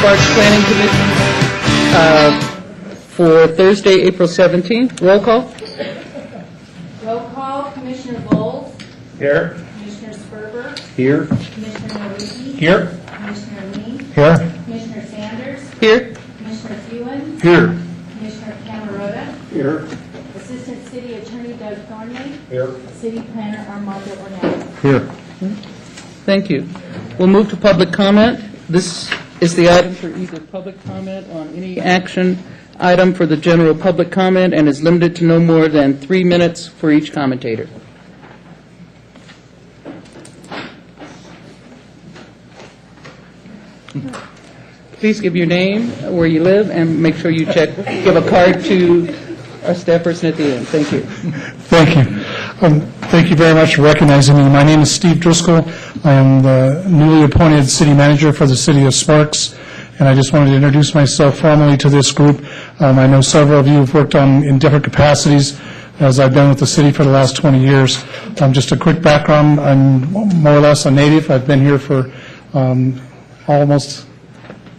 Sparks Planning Commission for Thursday, April 17th. Roll call. Roll call, Commissioner Bowles. Here. Commissioner Sperber. Here. Commissioner Noriki. Here. Commissioner Lee. Here. Commissioner Sanders. Here. Commissioner Ewan. Here. Commissioner Camerota. Here. Assistant City Attorney Doug Thornley. Here. City Planner Armando Ornelas. Here. Thank you. We'll move to public comment. This is the item for either public comment on any action item for the general public comment and is limited to no more than 3 minutes for each commentator. Please give your name, where you live, and make sure you give a card to our staff person at the end. Thank you. Thank you. Thank you very much for recognizing me. My name is Steve Driscoll. I am the newly appointed city manager for the city of Sparks, and I just wanted to introduce myself formally to this group. I know several of you have worked in different capacities, as I've been with the city for the last 20 years. Just a quick background, I'm more or less a native. I've been here for almost,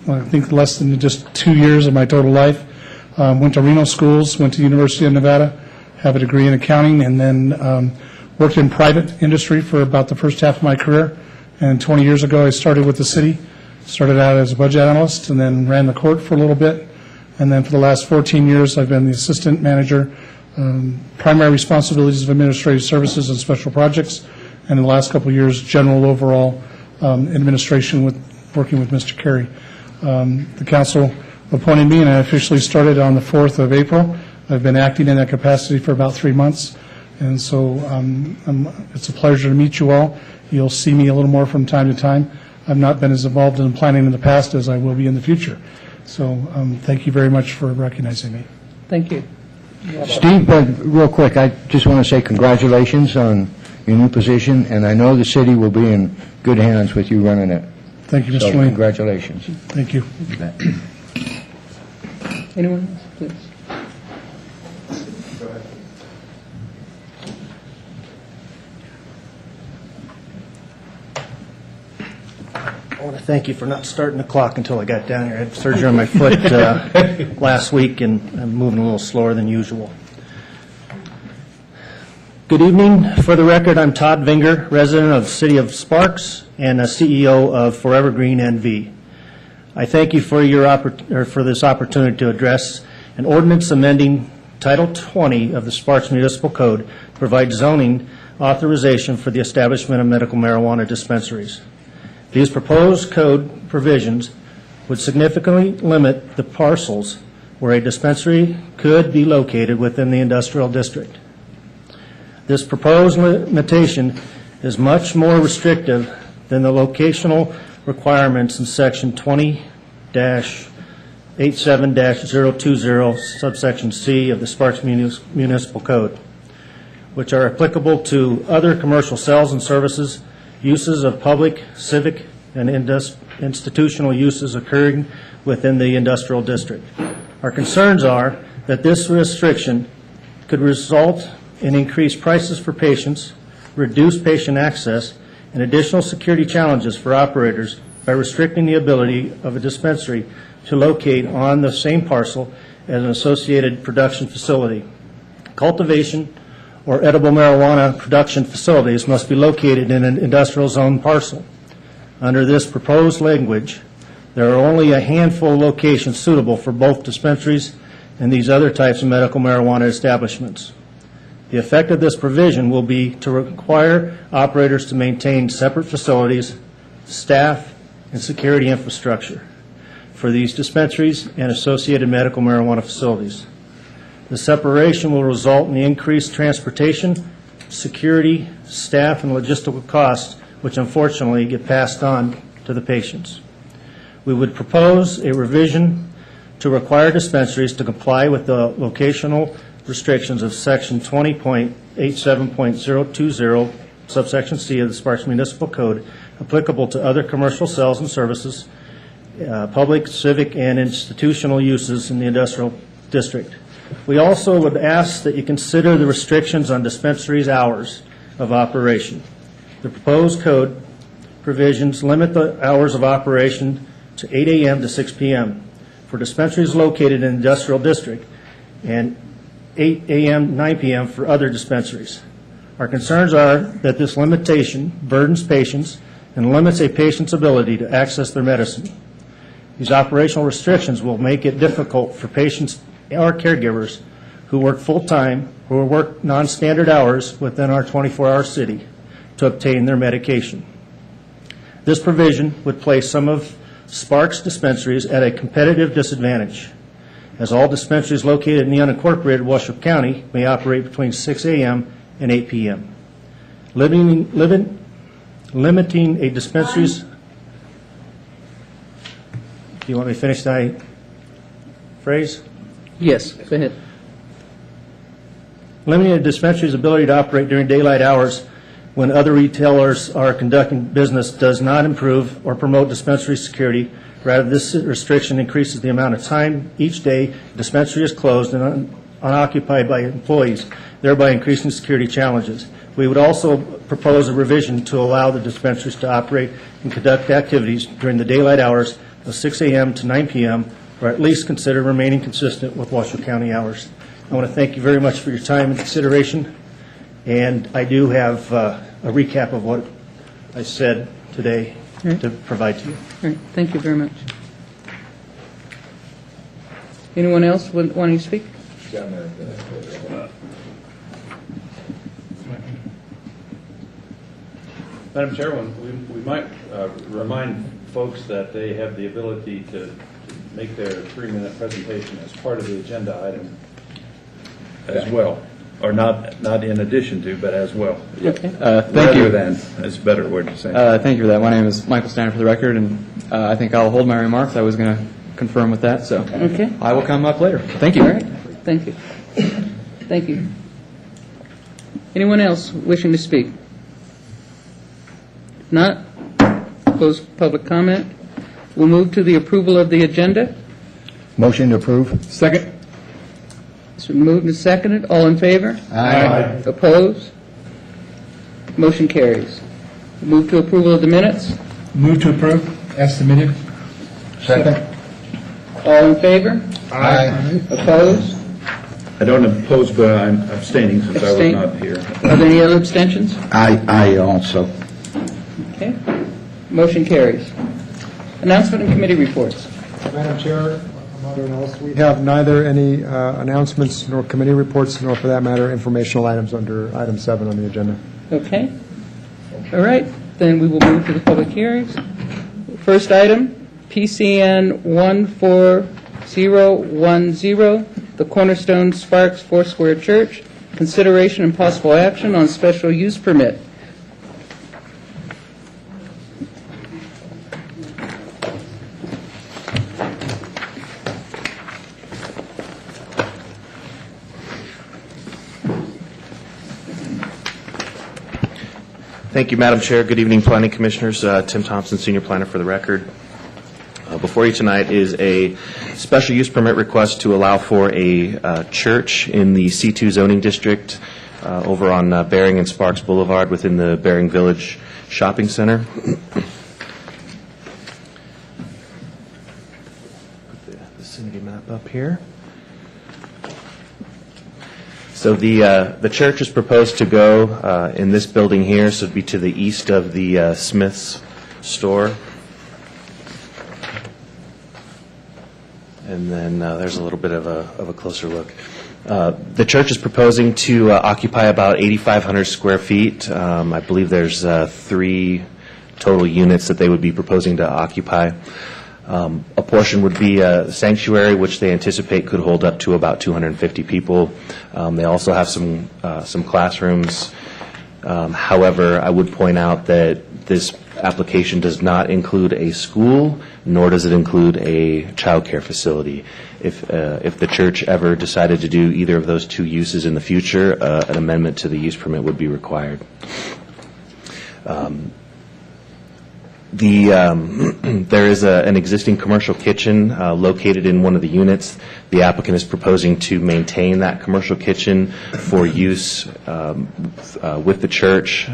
I think, less than just 2 years of my total life. Went to Reno schools, went to the University of Nevada, have a degree in accounting, and then worked in private industry for about the first half of my career. And 20 years ago, I started with the city, started out as a budget analyst, and then ran the court for a little bit. And then for the last 14 years, I've been the assistant manager, primary responsibilities of administrative services and special projects, and in the last couple of years, general overall administration working with Mr. Carey. The council appointed me, and I officially started on the 4th of April. I've been acting in that capacity for about 3 months, and so it's a pleasure to meet you all. You'll see me a little more from time to time. I've not been as involved in planning in the past as I will be in the future. So thank you very much for recognizing me. Thank you. Steve, real quick, I just want to say congratulations on your new position, and I know the city will be in good hands with you running it. Thank you, Mr. So Lane. congratulations. Thank you. Anyone else, please? I want to thank you for not starting the clock until I got down here. I had surgery on my foot last week, and I'm moving a little slower than usual. Good evening. For the record, I'm Todd Vinger, resident of the City of Sparks and a CEO of Forever Green NV. I thank you for this opportunity to address an ordinance amending Title 20 of the Sparks Municipal Code to provide zoning authorization for the establishment of medical marijuana dispensaries. These proposed code provisions would significantly limit the parcels where a dispensary could be located within the industrial district. This proposed limitation is much more restrictive than the locational requirements in Section 20-87-020, subsection C of the Sparks Municipal Code, which are applicable to other commercial sales and services, uses of public, civic, and institutional uses occurring within the industrial district. Our concerns are that this restriction could result in increased prices for patients, reduced patient access, and additional security challenges for operators by restricting the ability of a dispensary to locate on the same parcel as an associated production facility. Cultivation or edible marijuana production facilities must be located in an industrial zone parcel. Under this proposed language, there are only a handful of locations suitable for both dispensaries and these other types of medical marijuana establishments. The effect of this provision will be to require operators to maintain separate facilities, staff, and security infrastructure for these dispensaries and associated medical marijuana facilities. The separation will result in the increased transportation, security, staff, and logistical costs, which unfortunately get passed on to the patients. We would propose a revision to require dispensaries to comply with the locational restrictions of Section 20.87.020, subsection C of the Sparks Municipal Code, applicable to other commercial sales and services, public, civic, and institutional uses in the industrial district. We also would ask that you consider the restrictions on dispensaries' hours of operation. The proposed code provisions limit the hours of operation to 8 a.m. to 6 p.m. for dispensaries located in industrial district, and 8 a.m. 9 p.m. for other dispensaries. Our concerns are that this limitation burdens patients and limits a patient's ability to access their medicine. These operational restrictions will make it difficult for patients or caregivers who work full-time or work non-standard hours within our 24-hour city to obtain their medication. This provision would place some of Sparks dispensaries at a competitive disadvantage, as all dispensaries located in the unincorporated Washoe County may operate between 6 a.m. and 8 p.m. Limiting a dispensary's... Do you want me to finish that phrase? Yes, go ahead. Limiting a dispensary's ability to operate during daylight hours when other retailers are conducting business does not improve or promote dispensary security. Rather, this restriction increases the amount of time each day the dispensary is closed and unoccupied by employees, thereby increasing security challenges. We would also propose a revision to allow the dispensaries to operate and conduct activities during the daylight hours of 6 a.m. to 9 p.m., or at least consider remaining consistent with Washoe County hours. I want to thank you very much for your time and consideration, and I do have a recap of what I said today to provide to you. All right, thank you very much. Anyone else wanting to speak? Madam Chairman, we might remind folks that they have the ability to make their 3-minute presentation as part of the agenda item as well, or not in addition to, but as well. Okay. Thank you. Rather than, that's a better word to say. Thank you for that. My name is Michael Steiner for the record, and I think I'll hold my remarks. I was going to confirm with that, so Okay. I will come up later. Thank you. All right, thank you. Thank you. Anyone else wishing to speak? If not, close public comment. We'll move to the approval of the agenda. Motion to approve. Second. It's been moved and seconded. All in favor? Aye. Opposed? Motion carries. Move to approval of the minutes. Move to approve, as submitted. Second. All in favor? Aye. Opposed? I don't oppose, but I'm abstaining since Abstain. I was not here. Are there any other abstentions? I also. Okay. Motion carries. Announcement and committee reports. Madam Chair, we have neither any announcements nor committee reports, nor for that matter, informational items under item 7 on the agenda. Okay. All right. Then we will move to the public hearings. First item, PCN 14010, the Cornerstone Sparks Foursquare Church. Consideration and possible action on special use permit. Thank you, Madam Chair. Good evening, Planning Commissioners. Tim Thompson, Senior Planner for the record. Before you tonight is a special use permit request to allow for a church in the C2 zoning district over on Bering and Sparks Boulevard within the Bering Village Shopping Center. Put the vicinity map up here. So the church is proposed to go in this building here, so it'd be to the east of the Smith's store. And then there's a little bit of a closer look. The church is proposing to occupy about 8,500 square feet. I believe there's 3 total units that they would be proposing to occupy. A portion would be a sanctuary, which they anticipate could hold up to about 250 people. They also have some classrooms. However, I would point out that this application does not include a school, nor does it include a child care facility. If the church ever decided to do either of those 2 uses in the future, an amendment to the use permit would be required. There is an existing commercial kitchen located in one of the units. The applicant is proposing to maintain that commercial kitchen for use with the church.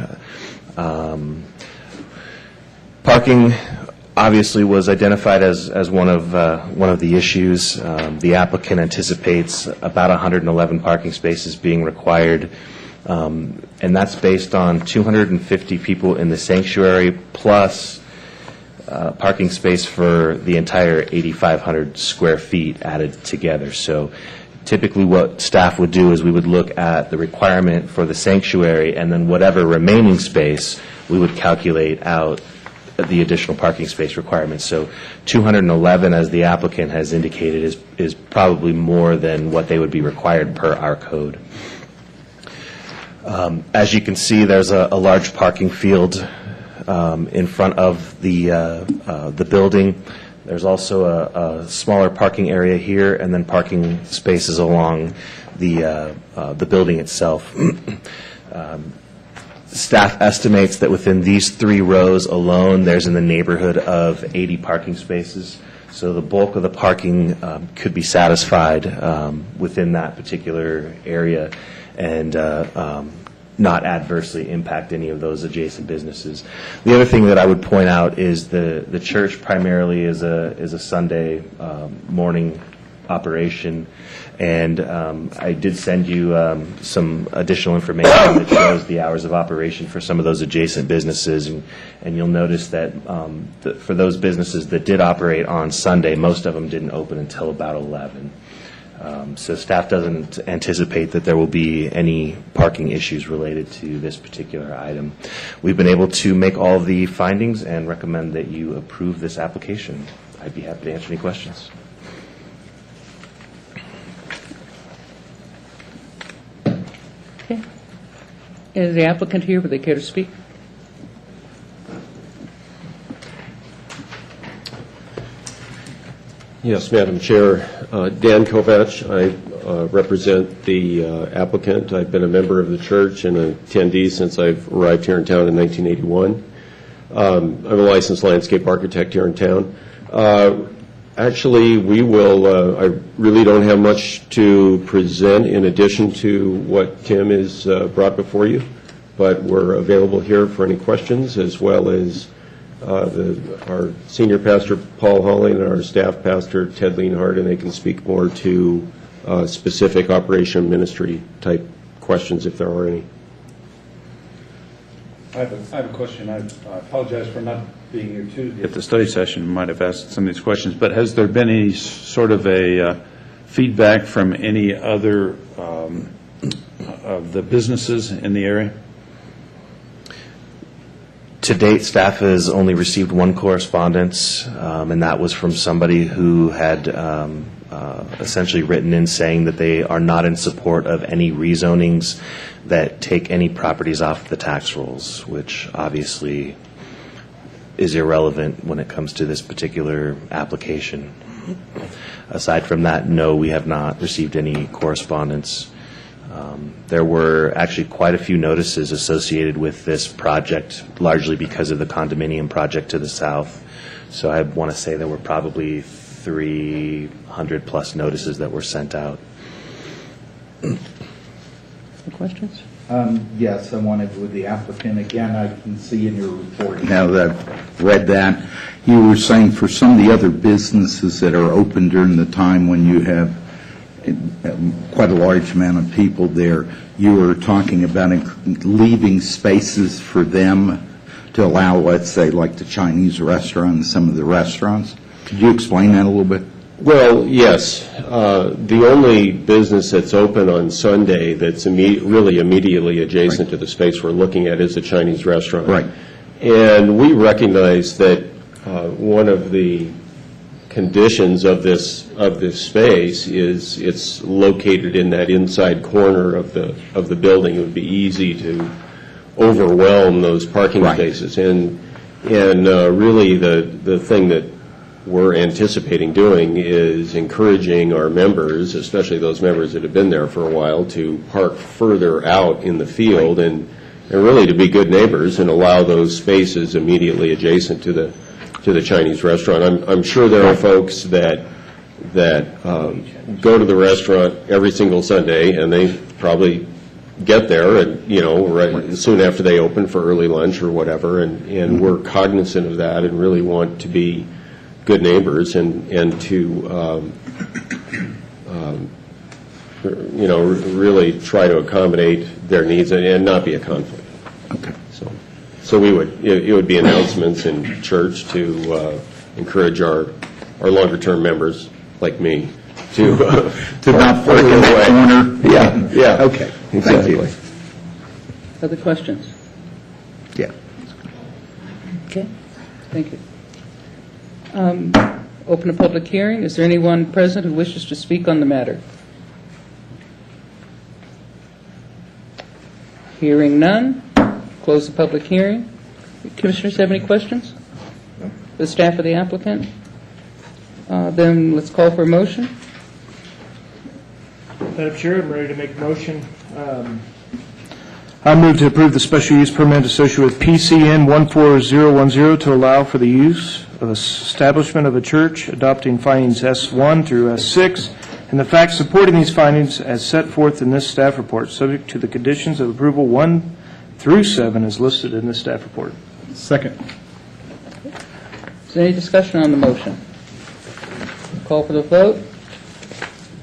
Parking obviously was identified as one of the issues. The applicant anticipates about 111 parking spaces being required, and that's based on 250 people in the sanctuary plus parking space for the entire 8,500 square feet added together. So typically what staff would do is we would look at the requirement for the sanctuary, and then whatever remaining space, we would calculate out the additional parking space requirements. So 211, as the applicant has indicated, is probably more than what they would be required per our code. As you can see, there's a large parking field in front of the building. There's also a smaller parking area here, and then parking spaces along the building itself. Staff estimates that within these 3 rows alone, there's in the neighborhood of 80 parking spaces. So the bulk of the parking could be satisfied within that particular area and not adversely impact any of those adjacent businesses. The other thing that I would point out is the church primarily is a Sunday morning operation, and I did send you some additional information that shows the hours of operation for some of those adjacent businesses, and you'll notice that for those businesses that did operate on Sunday, most of them didn't open until about 11. So staff doesn't anticipate that there will be any parking issues related to this particular item. We've been able to make all the findings and recommend that you approve this application. I'd be happy to answer any questions. Okay. Is the applicant here? Would they care to speak? Yes, Madam Chair. Dan Kovach. I represent the applicant. I've been a member of the church and an attendee since I've arrived here in town in 1981. I'm a licensed landscape architect here in town. Actually, we will, I really don't have much to present in addition to what Tim has brought before you, but we're available here for any questions, as well as our senior pastor, Paul Hawley, and our staff pastor, Ted Leanhart, and they can speak more to specific operation ministry type questions if there are any. I have a question. I apologize for not being here Tuesday at the study session. Might have asked some of these questions, but has there been any sort of a feedback from any other of the businesses in the area? To date, staff has only received one correspondence, and that was from somebody who had essentially written in saying that they are not in support of any rezonings that take any properties off the tax rolls, which obviously is irrelevant when it comes to this particular application. Aside from that, no, we have not received any correspondence. There were actually quite a few notices associated with this project, largely because of the condominium project to the south. So I want to say there were probably 300 plus notices that were sent out. Questions? Yes, I wanted with the applicant, again, I can see in your report now that I've read that, you were saying for some of the other businesses that are open during the time when you have quite a large amount of people there, you were talking about leaving spaces for them to allow, let's say, like the Chinese restaurant and some of the restaurants. Could you explain that a little bit? Well, yes. The only business that's open on Sunday that's really immediately adjacent to the space we're looking at is a Chinese restaurant. Right. And we recognize that one of the conditions of this space is it's located in that inside corner of the building. It would be easy to overwhelm those parking spaces. And really the thing that we're anticipating doing is encouraging our members, especially those members that have been there for a while, to park further out in the field and really to be good neighbors and allow those spaces immediately adjacent to the Chinese restaurant. I'm sure there are folks that go to the restaurant every single Sunday, and they probably get there, and, right soon after they open for early lunch or whatever, and we're cognizant of that and really want to be good neighbors and to, really try to accommodate their needs and not be a conflict. Okay. So it would be announcements in church to encourage our longer-term members, like me, to not park in the corner? Yeah. Okay, thank you. Other questions? Yeah. Okay, thank you. Open a public hearing. Is there anyone present who wishes to speak on the matter? Hearing none, close the public hearing. Commissioners have any questions? The staff of the applicant? Then let's call for a motion. Madam Chair, I'm ready to make a motion. I move to approve the special use permit associated with PCN 14010 to allow for the use of establishment of a church, adopting findings S1 through S6, and the facts supporting these findings as set forth in this staff report, subject to the conditions of approval 1 through 7 as listed in this staff report. Second. Is there any discussion on the motion? Call for the vote.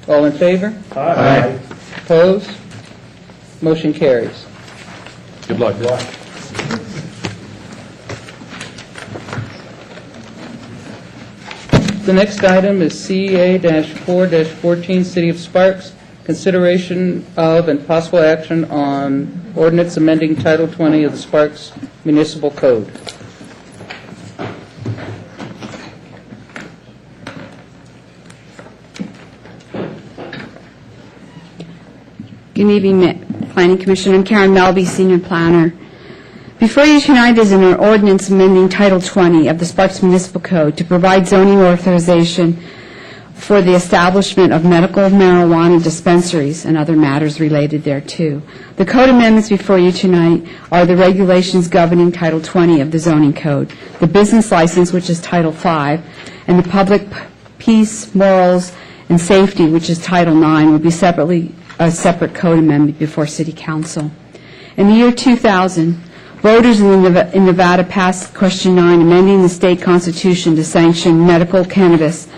All in favor? Aye. Opposed? Motion carries. Good luck. The next item is CA-4-14, City of Sparks, consideration of and possible action on ordinance amending Title 20 of the Sparks Municipal Code. Good evening, Planning Commission. I'm Karen Melby, Senior Planner. Before you tonight is an ordinance amending Title 20 of the Sparks Municipal Code to provide zoning authorization for the establishment of medical marijuana dispensaries and other matters related thereto. The code amendments before you tonight are the regulations governing Title 20 of the zoning code, the business license, which is Title 5, and the public peace, morals, and safety, which is Title 9, will be a separate code amendment before City Council. In the year 2000, voters in Nevada passed Question 9, amending the state constitution to sanction medical cannabis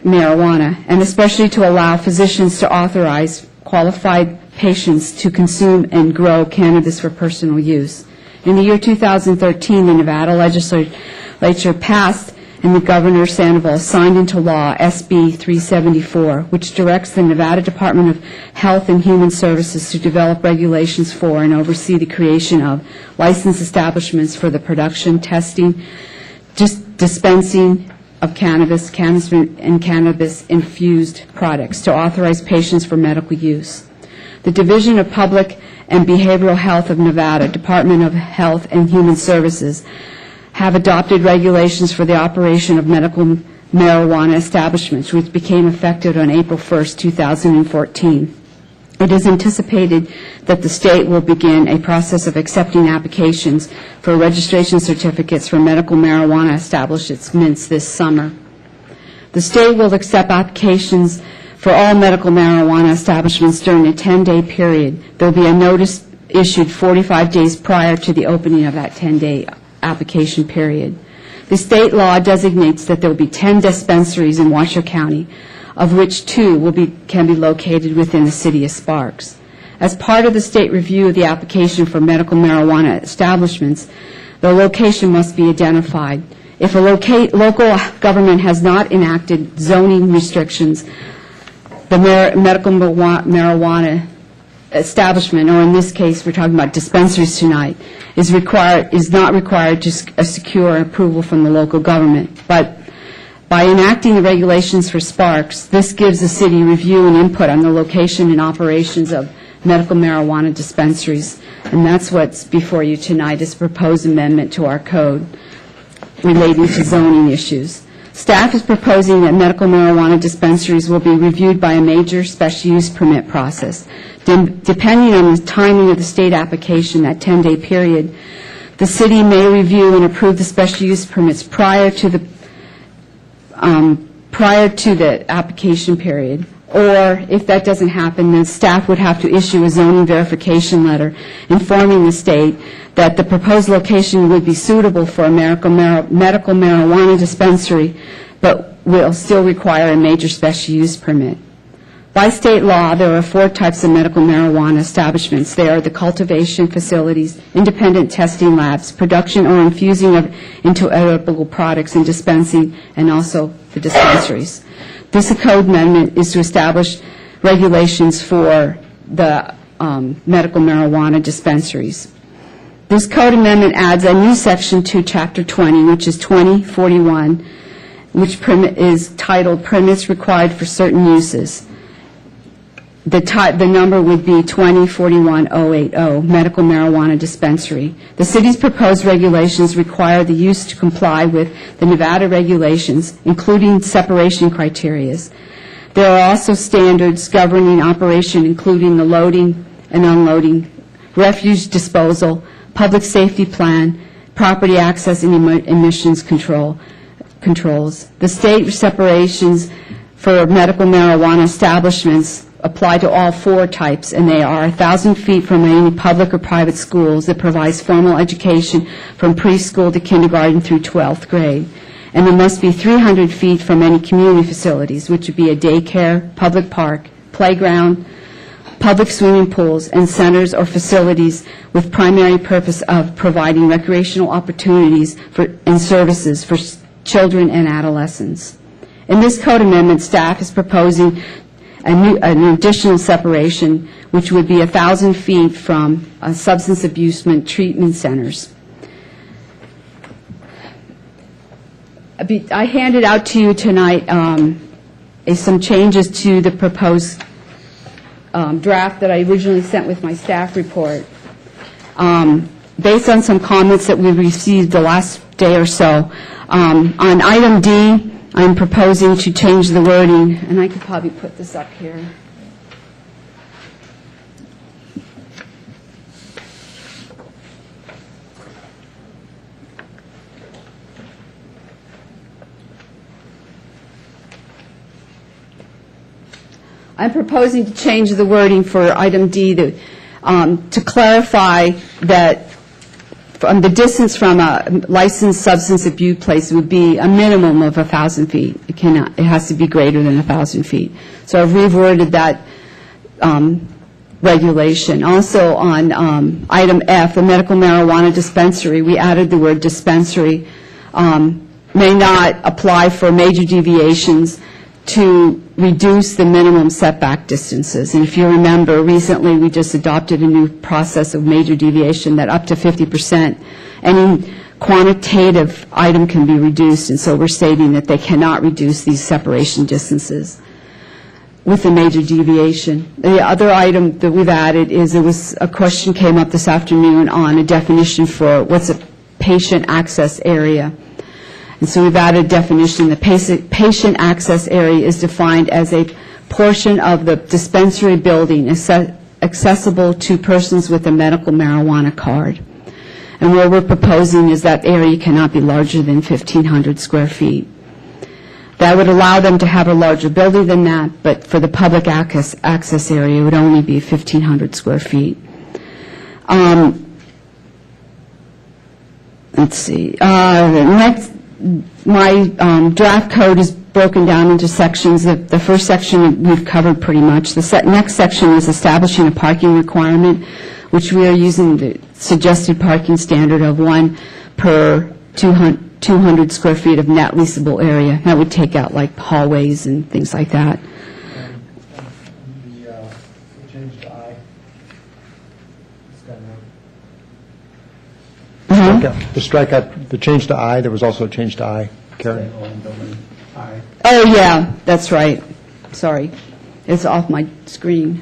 marijuana, and especially to allow physicians to authorize qualified patients to consume and grow cannabis for personal use. In the year 2013, the Nevada legislature passed and the Governor Sandoval signed into law SB 374, which directs the Nevada Department of Health and Human Services to develop regulations for and oversee the creation of licensed establishments for the production, testing, dispensing of cannabis and cannabis-infused products to authorize patients for medical use. The Division of Public and Behavioral Health of Nevada, Department of Health and Human Services, have adopted regulations for the operation of medical marijuana establishments, which became effective on April 1st, 2014. It is anticipated that the state will begin a process of accepting applications for registration certificates for medical marijuana establishments this summer. The state will accept applications for all medical marijuana establishments during a 10-day period. There will be a notice issued 45 days prior to the opening of that 10-day application period. The state law designates that there will be 10 dispensaries in Washoe County, of which 2 can be located within the city of Sparks. As part of the state review of the application for medical marijuana establishments, the location must be identified. If a local government has not enacted zoning restrictions, the medical marijuana establishment, or in this case we're talking about dispensaries tonight, is not required to secure approval from the local government. But by enacting the regulations for Sparks, this gives the city review and input on the location and operations of medical marijuana dispensaries. And that's what's before you tonight, is a proposed amendment to our code relating to zoning issues. Staff is proposing that medical marijuana dispensaries will be reviewed by a major special use permit process. Depending on the timing of the state application, that 10-day period, the city may review and approve the special use permits prior to the application period, Or if that doesn't happen, then staff would have to issue a zoning verification letter informing the state that the proposed location would be suitable for a medical marijuana dispensary, but will still require a major special use permit. By state law, there are 4 types of medical marijuana establishments. They are the cultivation facilities, independent testing labs, production or infusing into edible products and dispensing, and also the dispensaries. This code amendment is to establish regulations for the medical marijuana dispensaries. This code amendment adds a new section to Chapter 20, which is 2041, which is titled Permits Required for Certain Uses. The number would be 2041-080, Medical Marijuana Dispensary. The city's proposed regulations require the use to comply with the Nevada regulations, including separation criteria. There are also standards governing operation, including the loading and unloading, refuse disposal, public safety plan, property access, and emissions controls. The state separations for medical marijuana establishments apply to all 4 types, and they are 1,000 feet from any public or private schools that provides formal education from preschool to kindergarten through 12th grade. And there must be 300 feet from any community facilities, which would be a daycare, public park, playground, public swimming pools, and centers or facilities with primary purpose of providing recreational opportunities and services for children and adolescents. In this code amendment, staff is proposing an additional separation, which would be 1,000 feet from substance abuse treatment centers. I handed out to you tonight some changes to the proposed draft that I originally sent with my staff report. Based on some comments that we received the last day or so, on item D, I'm proposing to change the wording, and I could probably put this up here. I'm proposing to change the wording for item D to clarify that from the distance from a licensed substance abuse place would be a minimum of 1,000 feet. It has to be greater than 1,000 feet. So I've reworded that regulation. Also on item F, the medical marijuana dispensary, we added the word dispensary may not apply for major deviations to reduce the minimum setback distances. And if you remember, recently we just adopted a new process of major deviation that up to 50%, any quantitative item can be reduced, and so we're stating that they cannot reduce these separation distances with a major deviation. The other item that we've added is a question came up this afternoon on a definition for what's a patient access area. And so we've added a definition. The patient access area is defined as a portion of the dispensary building accessible to persons with a medical marijuana card. And what we're proposing is that area cannot be larger than 1,500 square feet. That would allow them to have a larger building than that, but for the public access area, it would only be 1,500 square feet. Let's see. My draft code is broken down into sections. The first section we've covered pretty much. The next section is establishing a parking requirement, which we are using the suggested parking standard of 1 per 200 square feet of net leasable area. That would take out like hallways and things like that. Change to I. The strikeout, the change to I, there was also a change to I, Karen. Oh, yeah, that's right. Sorry. It's off my screen.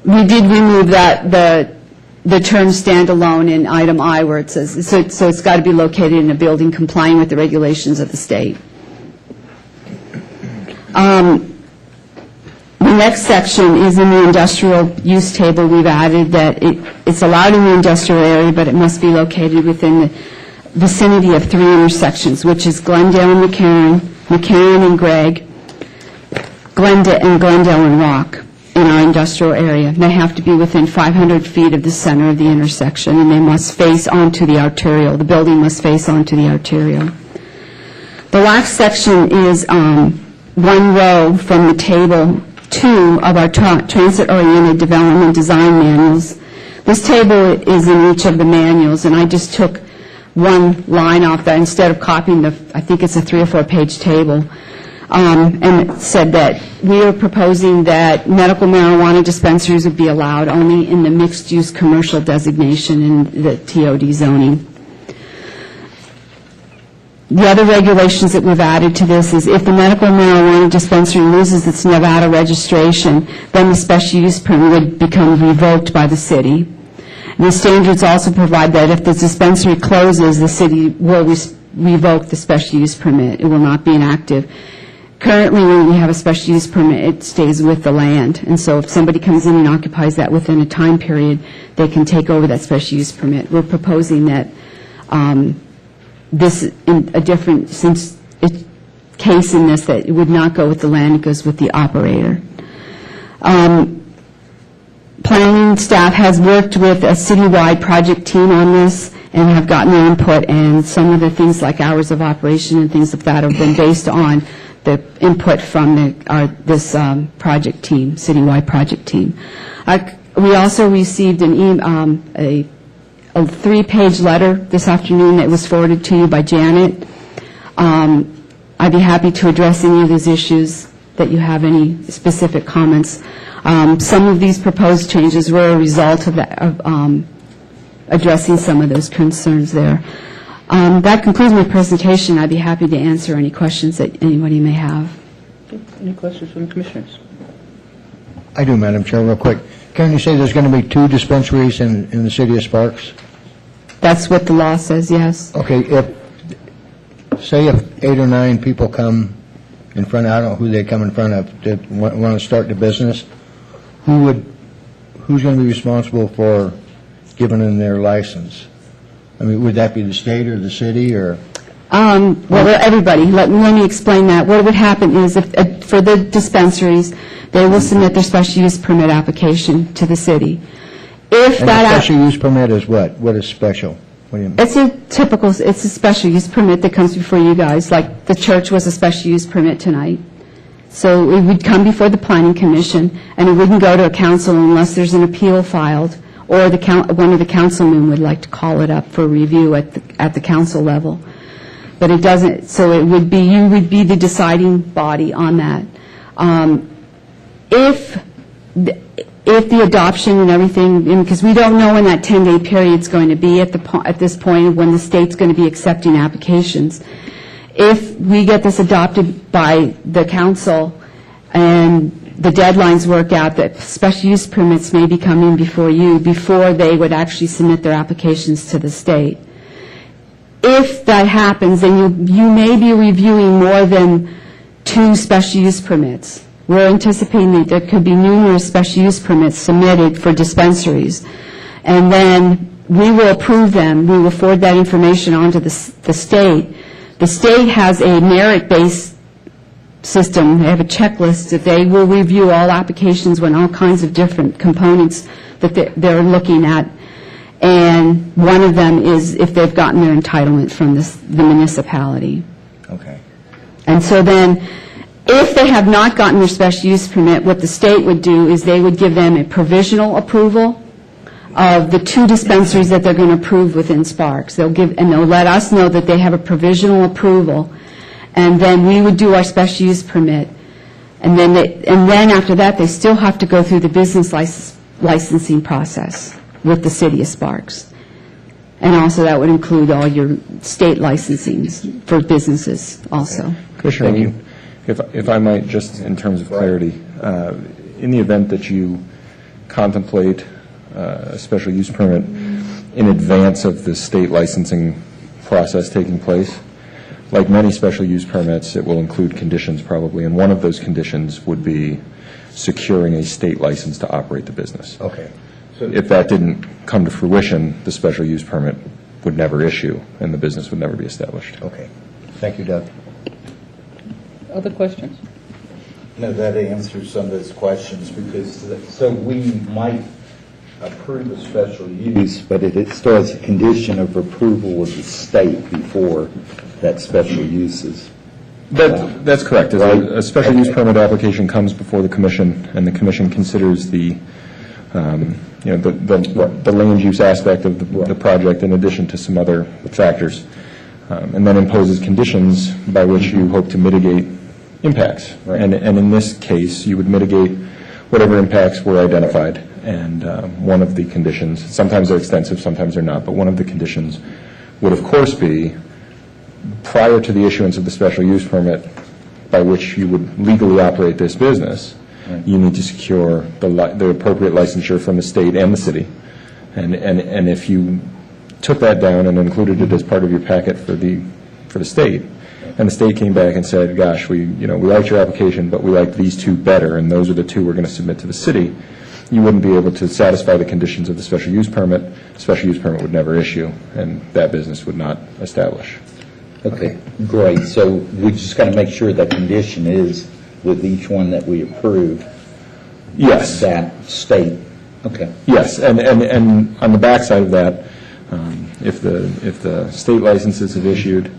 We did remove the term standalone in item I where it says, so it's got to be located in a building complying with the regulations of the state. The next section is in the industrial use table. We've added that it's allowed in the industrial area, but it must be located within the vicinity of 3 intersections, which is Glendale and McCarran and Gregg, Glendale and Rock in our industrial area. They have to be within 500 feet of the center of the intersection, and they must face onto the arterial. The building must face onto the arterial. The last section is one row from the table 2 of our transit-oriented development design manuals. This table is in each of the manuals, and I just took one line off that instead of copying I think it's a 3 or 4 page table, and it said that we are proposing that medical marijuana dispensaries would be allowed only in the mixed-use commercial designation in the TOD zoning. The other regulations that we've added to this is if the medical marijuana dispensary loses its Nevada registration, then the special use permit would become revoked by the city. And the standards also provide that if the dispensary closes, the city will revoke the special use permit. It will not be inactive. Currently, when we have a special use permit, it stays with the land. And so if somebody comes in and occupies that within a time period, they can take over that special use permit. We're proposing that this, in a different case in this, that it would not go with the land, it goes with the operator. Planning staff has worked with a citywide project team on this and have gotten their input, and some of the things like hours of operation and things like that have been based on the input from this project team, citywide project team. We also received a 3-page letter this afternoon that was forwarded to you by Janet. I'd be happy to address any of those issues that you have any specific comments. Some of these proposed changes were a result of addressing some of those concerns there. That concludes my presentation. I'd be happy to answer any questions that anybody may have. Any questions from the commissioners? I do, Madam Chair, real quick. Can you say there's going to be 2 dispensaries in the city of Sparks? That's what the law says, yes. Okay, say if 8 or 9 people come in front, I don't know who they come in front of, that want to start the business, who's going to be responsible for giving them their license? I mean, would that be the state or the city, or? Well, everybody. Let me explain that. What would happen is, for the dispensaries, they will submit their special use permit application to the city. If and that the special use permit is what? What is special? What do you mean? It's a special use permit that comes before you guys, like the church was a special use permit tonight. So it would come before the Planning Commission, and it wouldn't go to a council unless there's an appeal filed, or one of the councilmen would like to call it up for review at the council level. But it doesn't, so you would be the deciding body on that. If the adoption and everything, because we don't know when that 10-day period is going to be at this point when the state's going to be accepting applications. If we get this adopted by the council and the deadlines work out, that special use permits may be coming before you before they would actually submit their applications to the state. If that happens, then you may be reviewing more than 2 special use permits. We're anticipating that there could be numerous special use permits submitted for dispensaries. And then we will approve them. We will forward that information on to the state. The state has a merit-based system. They have a checklist that they will review all applications when all kinds of different components that they're looking at. And one of them is if they've gotten their entitlement from the municipality. Okay. And so then, if they have not gotten their special use permit, what the state would do is they would give them a provisional approval of the 2 dispensaries that they're going to approve within Sparks. They'll let us know that they have a provisional approval, and then we would do our special use permit. And then after that, they still have to go through the business licensing process with the city of Sparks. And also that would include all your state licensings for businesses also. Commissioner, if I might, just in terms of clarity, in the event that you contemplate a special use permit in advance of the state licensing process taking place, like many special use permits, it will include conditions probably, and one of those conditions would be securing a state license to operate the business. Okay. So if that didn't come to fruition, the special use permit would never issue, and the business would never be established. Okay. Thank you, Doug. Other questions? No, that answers some of those questions, because, so we might approve a special use, but it still has a condition of approval of the state before that special use is. That's correct. A special use permit application comes before the commission, and the commission considers the land use aspect of the project in addition to some other factors, and then imposes conditions by which you hope to mitigate impacts. Right. And in this case, you would mitigate whatever impacts were identified. And one of the conditions, sometimes they're extensive, sometimes they're not, but one of the conditions would, of course, be prior to the issuance of the special use permit by which you would legally operate this business, you need to secure the appropriate licensure from the state and the city. And if you took that down and included it as part of your packet for the state, and the state came back and said, gosh, we liked your application, but we like these two better, and those are the two we're going to submit to the city, you wouldn't be able to satisfy the conditions of the special use permit. The special use permit would never issue, and that business would not establish. Okay, great. So we just got to make sure that condition is with each one that we approve. Yes. That state. Okay. Yes, and on the backside of that, if the state licenses have issued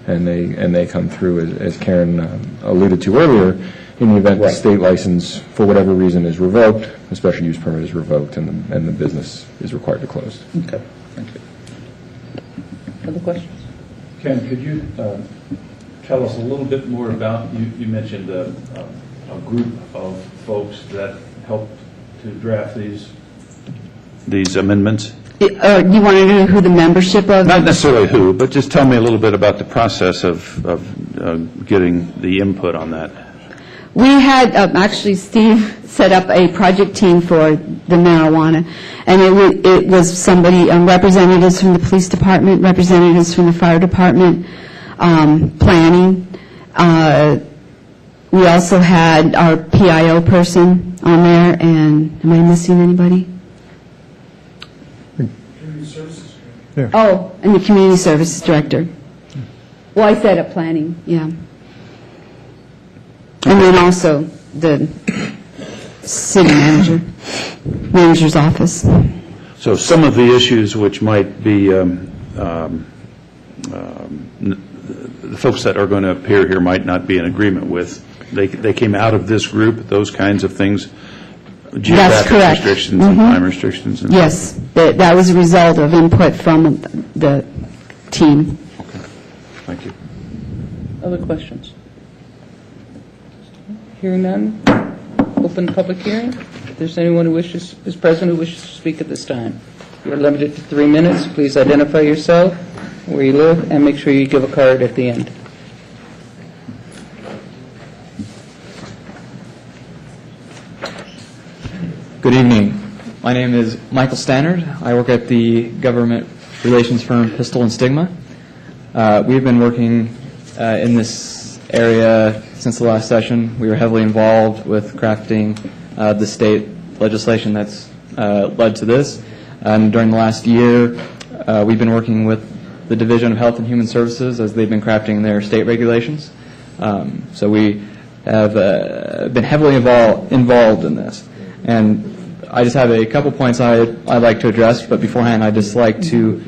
and they come through, as Karen alluded to earlier, in the event the state license, for whatever reason, is revoked, the special use permit is revoked, and the business is required to close. Okay, thank you. Other questions? Ken, could you tell us a little bit more about, you mentioned a group of folks that helped to draft these amendments? You want to know who the membership of? Not necessarily who, but just tell me a little bit about the process of getting the input on that. We had, actually, Steve set up a project team for the marijuana, and it was somebody, representatives from the police department, representatives from the fire department, planning. We also had our PIO person on there, and am I missing anybody? Yeah. Oh, and the community services director. Well, I set up planning, yeah. And then also the city manager's office. So some of the issues which might be, the folks that are going to appear here might not be in agreement with, they came out of this group, those kinds of things? That's correct. Geographic restrictions and time restrictions? And Yes, that was a result of input from the team. Okay. Thank you. Other questions? Hearing none, open public hearing. If there's anyone who is present who wishes to speak at this time, you are limited to 3 minutes. Please identify yourself, where you live, and make sure you give a card at the end. Good evening. My name is Michael Stannard. I work at the government relations firm Pistol and Stigma. We've been working in this area since the last session. We were heavily involved with crafting the state legislation that's led to this. And during the last year, we've been working with the Division of Health and Human Services as they've been crafting their state regulations. So we have been heavily involved in this. And I just have a couple points I'd like to address, but beforehand I'd just like to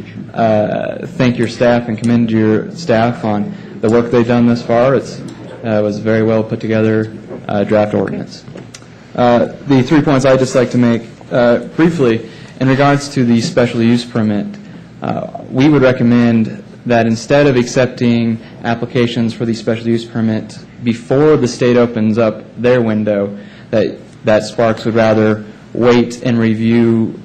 thank your staff and commend your staff on the work they've done thus far. It was a very well put together draft ordinance. The 3 points I'd just like to make briefly, in regards to the special use permit, we would recommend that instead of accepting applications for the special use permit before the state opens up their window, that Sparks would rather wait and review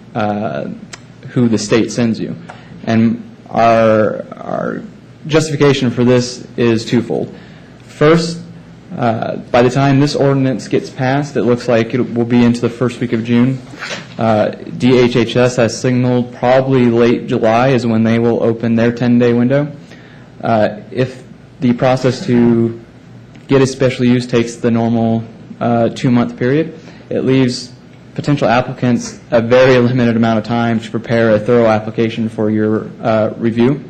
who the state sends you. And our justification for this is twofold. First, by the time this ordinance gets passed, it looks like it will be into the first week of June. DHHS has signaled probably late July is when they will open their 10-day window. If the process to get a special use takes the normal 2-month period, it leaves potential applicants a very limited amount of time to prepare a thorough application for your review.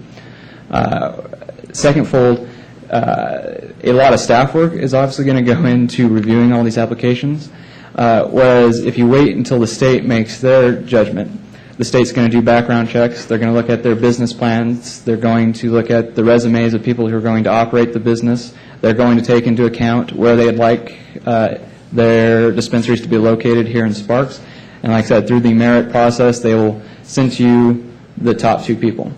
Secondfold, a lot of staff work is obviously going to go into reviewing all these applications, whereas if you wait until the state makes their judgment, the state's going to do background checks, they're going to look at their business plans, they're going to look at the resumes of people who are going to operate the business, they're going to take into account where they'd like their dispensaries to be located here in Sparks, and like I said, through the merit process, they will send to you the top 2 people.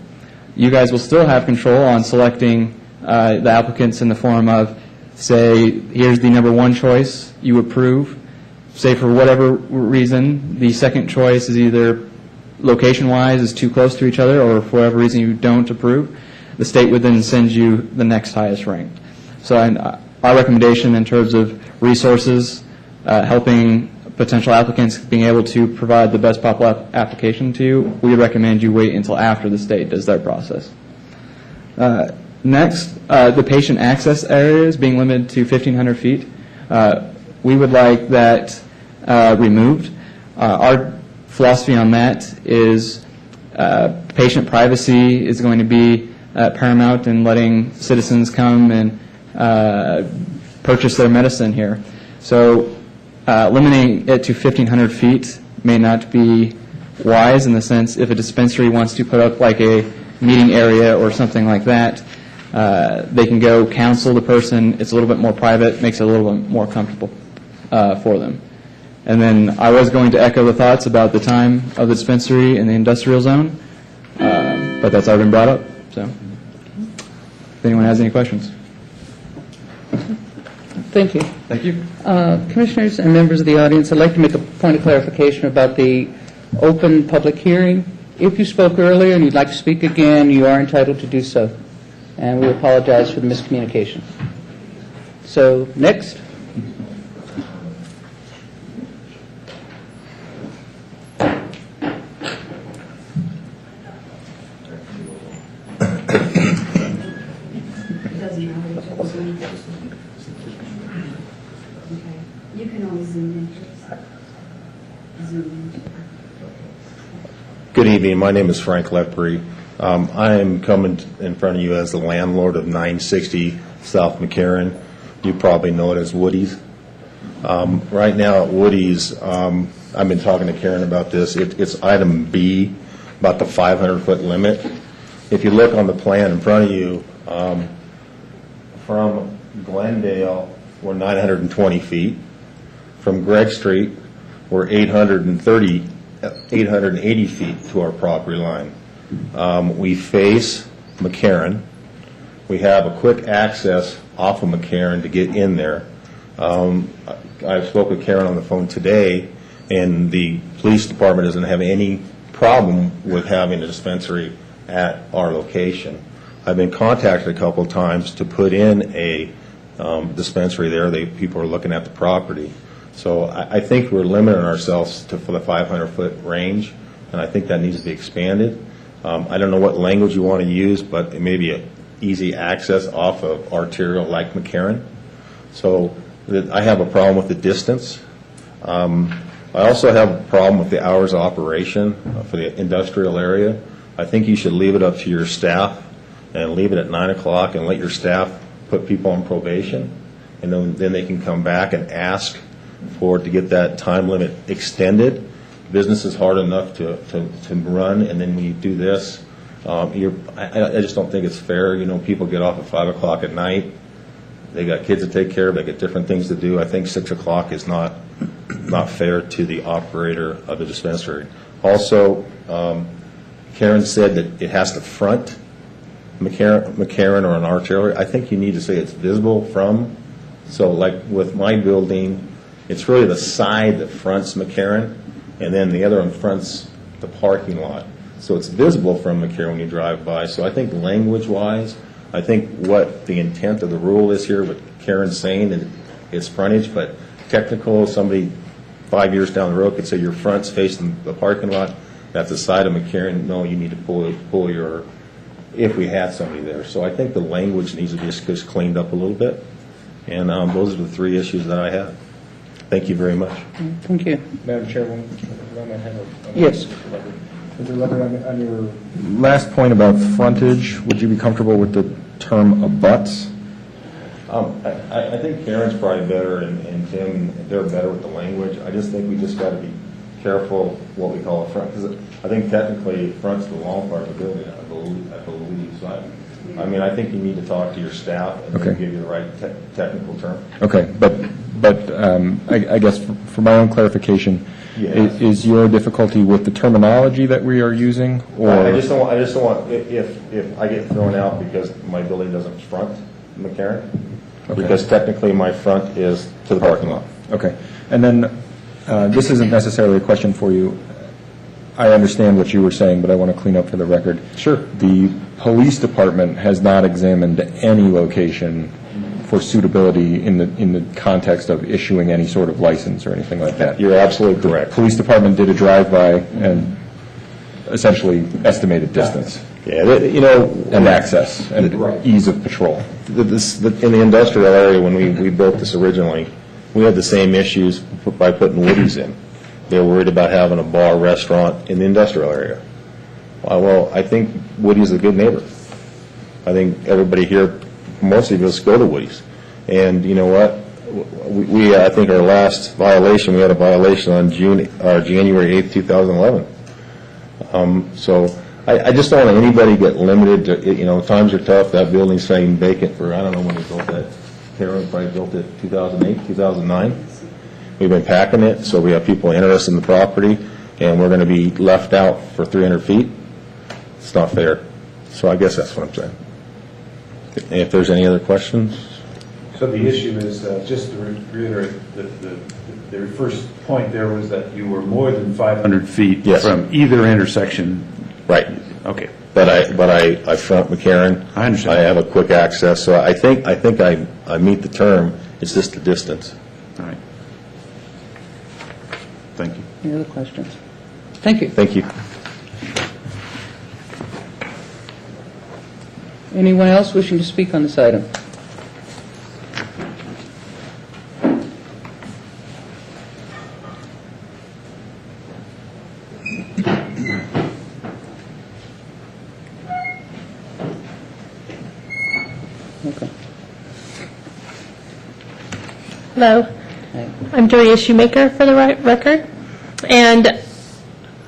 You guys will still have control on selecting the applicants in the form of, say, here's the number 1 choice you approve. Say for whatever reason, the second choice is either location-wise is too close to each other, or for whatever reason you don't approve, the state would then send you the next highest ranked. So our recommendation in terms of resources, helping potential applicants being able to provide the best possible application to you, we would recommend you wait until after the state does their process. Next, the patient access areas being limited to 1,500 feet. We would like that removed. Our philosophy on that is patient privacy is going to be paramount in letting citizens come and purchase their medicine here. So limiting it to 1,500 feet may not be wise in the sense if a dispensary wants to put up like a meeting area or something like that, they can go counsel the person. It's a little bit more private, makes it a little bit more comfortable for them. And then I was going to echo the thoughts about the time of the dispensary in the industrial zone, but that's already been brought up. So if anyone has any questions. Thank you. Thank you. Commissioners and members of the audience, I'd like to make a point of clarification about the open public hearing. If you spoke earlier and you'd like to speak again, you are entitled to do so. And we apologize for the miscommunication. So, next. You can always zoom in, please. Zoom in. Good evening. My name is Frank Lepre. I am coming in front of you as the landlord of 960 South McCarran. You probably know it as Woody's. Right now at Woody's, I've been talking to Karen about this. It's item B, about the 500-foot limit. If you look on the plan in front of you, from Glendale, we're 920 feet. From Gregg Street, we're 880 feet to our property line. We face McCarran. We have a quick access off of McCarran to get in there. I spoke with Karen on the phone today, and the police department doesn't have any problem with having a dispensary at our location. I've been contacted a couple of times to put in a dispensary there. People are looking at the property. So I think we're limiting ourselves to for the 500-foot range, and I think that needs to be expanded. I don't know what language you want to use, but it may be an easy access off of arterial like McCarran. So I have a problem with the distance. I also have a problem with the hours of operation for the industrial area. I think you should leave it up to your staff and leave it at 9 o'clock and let your staff put people on probation, and then they can come back and ask to get that time limit extended. Business is hard enough to run, and then when you do this, I just don't think it's fair. You know, people get off at 5 o'clock at night. They got kids to take care of. They got different things to do. I think 6 o'clock is not fair to the operator of the dispensary. Also, Karen said that it has to front McCarran or an arterial. I think you need to say it's visible from. So like with my building, it's really the side that fronts McCarran, and then the other one fronts the parking lot. So it's visible from McCarran when you drive by. So I think language-wise, I think what the intent of the rule is here, what Karen's saying, and it's frontage, but technical, somebody 5 years down the road could say your front's facing the parking lot, that's the side of McCarran. No, you need to pull your, if we had somebody there. So I think the language needs to be just cleaned up a little bit. And those are the three issues that I have. Thank you very much. Thank you. Madam Chairwoman, Yes. Mr. Leonard, on your last point about frontage, would you be comfortable with the term abuts I think Karen's probably better, and Tim, they're better with the language. I just think we just got to be careful what we call a front, because I think technically front's the long part of the building, I believe. So I mean, I think you need to talk to your staff and Okay. then give you the right technical term. Okay, but I guess for my own clarification, Yes. is your difficulty with the terminology that we are using, or? I just don't want, if I get thrown out because my building doesn't front McCarran, Okay. because technically my front is to the parking lot. Okay. And then, this isn't necessarily a question for you. I understand what you were saying, but I want to clean up for the record. Sure. The police department has not examined any location for suitability in the context of issuing any sort of license or anything like that. You're absolutely correct. The police department did a drive-by and essentially estimated distance. Yeah, and access and ease of patrol. In the industrial area, when we built this originally, we had the same issues by putting Woody's in. They were worried about having a bar, restaurant in the industrial area. Well, I think Woody's a good neighbor. I think everybody here, most of us go to Woody's. And you know what? I think our last violation, we had a violation on January 8th, 2011. So I just don't want anybody get limited to, times are tough. That building's staying vacant for, I don't know when they built that. Karen probably built it 2008, 2009. We've been packing it, so we have people interested in the property, and we're going to be left out for 300 feet. It's not fair. So I guess that's what I'm saying. And if there's any other questions? So the issue is, just to reiterate, the first point there was that you were more than 500 feet Yes. from either intersection. Right. Okay. But I front McCarran. I understand. I have a quick access, so I think I meet the term. It's just the distance. All right. Thank you. Any other questions? Thank you. Thank you. Anyone else wishing to speak on this item? Okay. Hello, I'm Doria Shoemaker for the record, and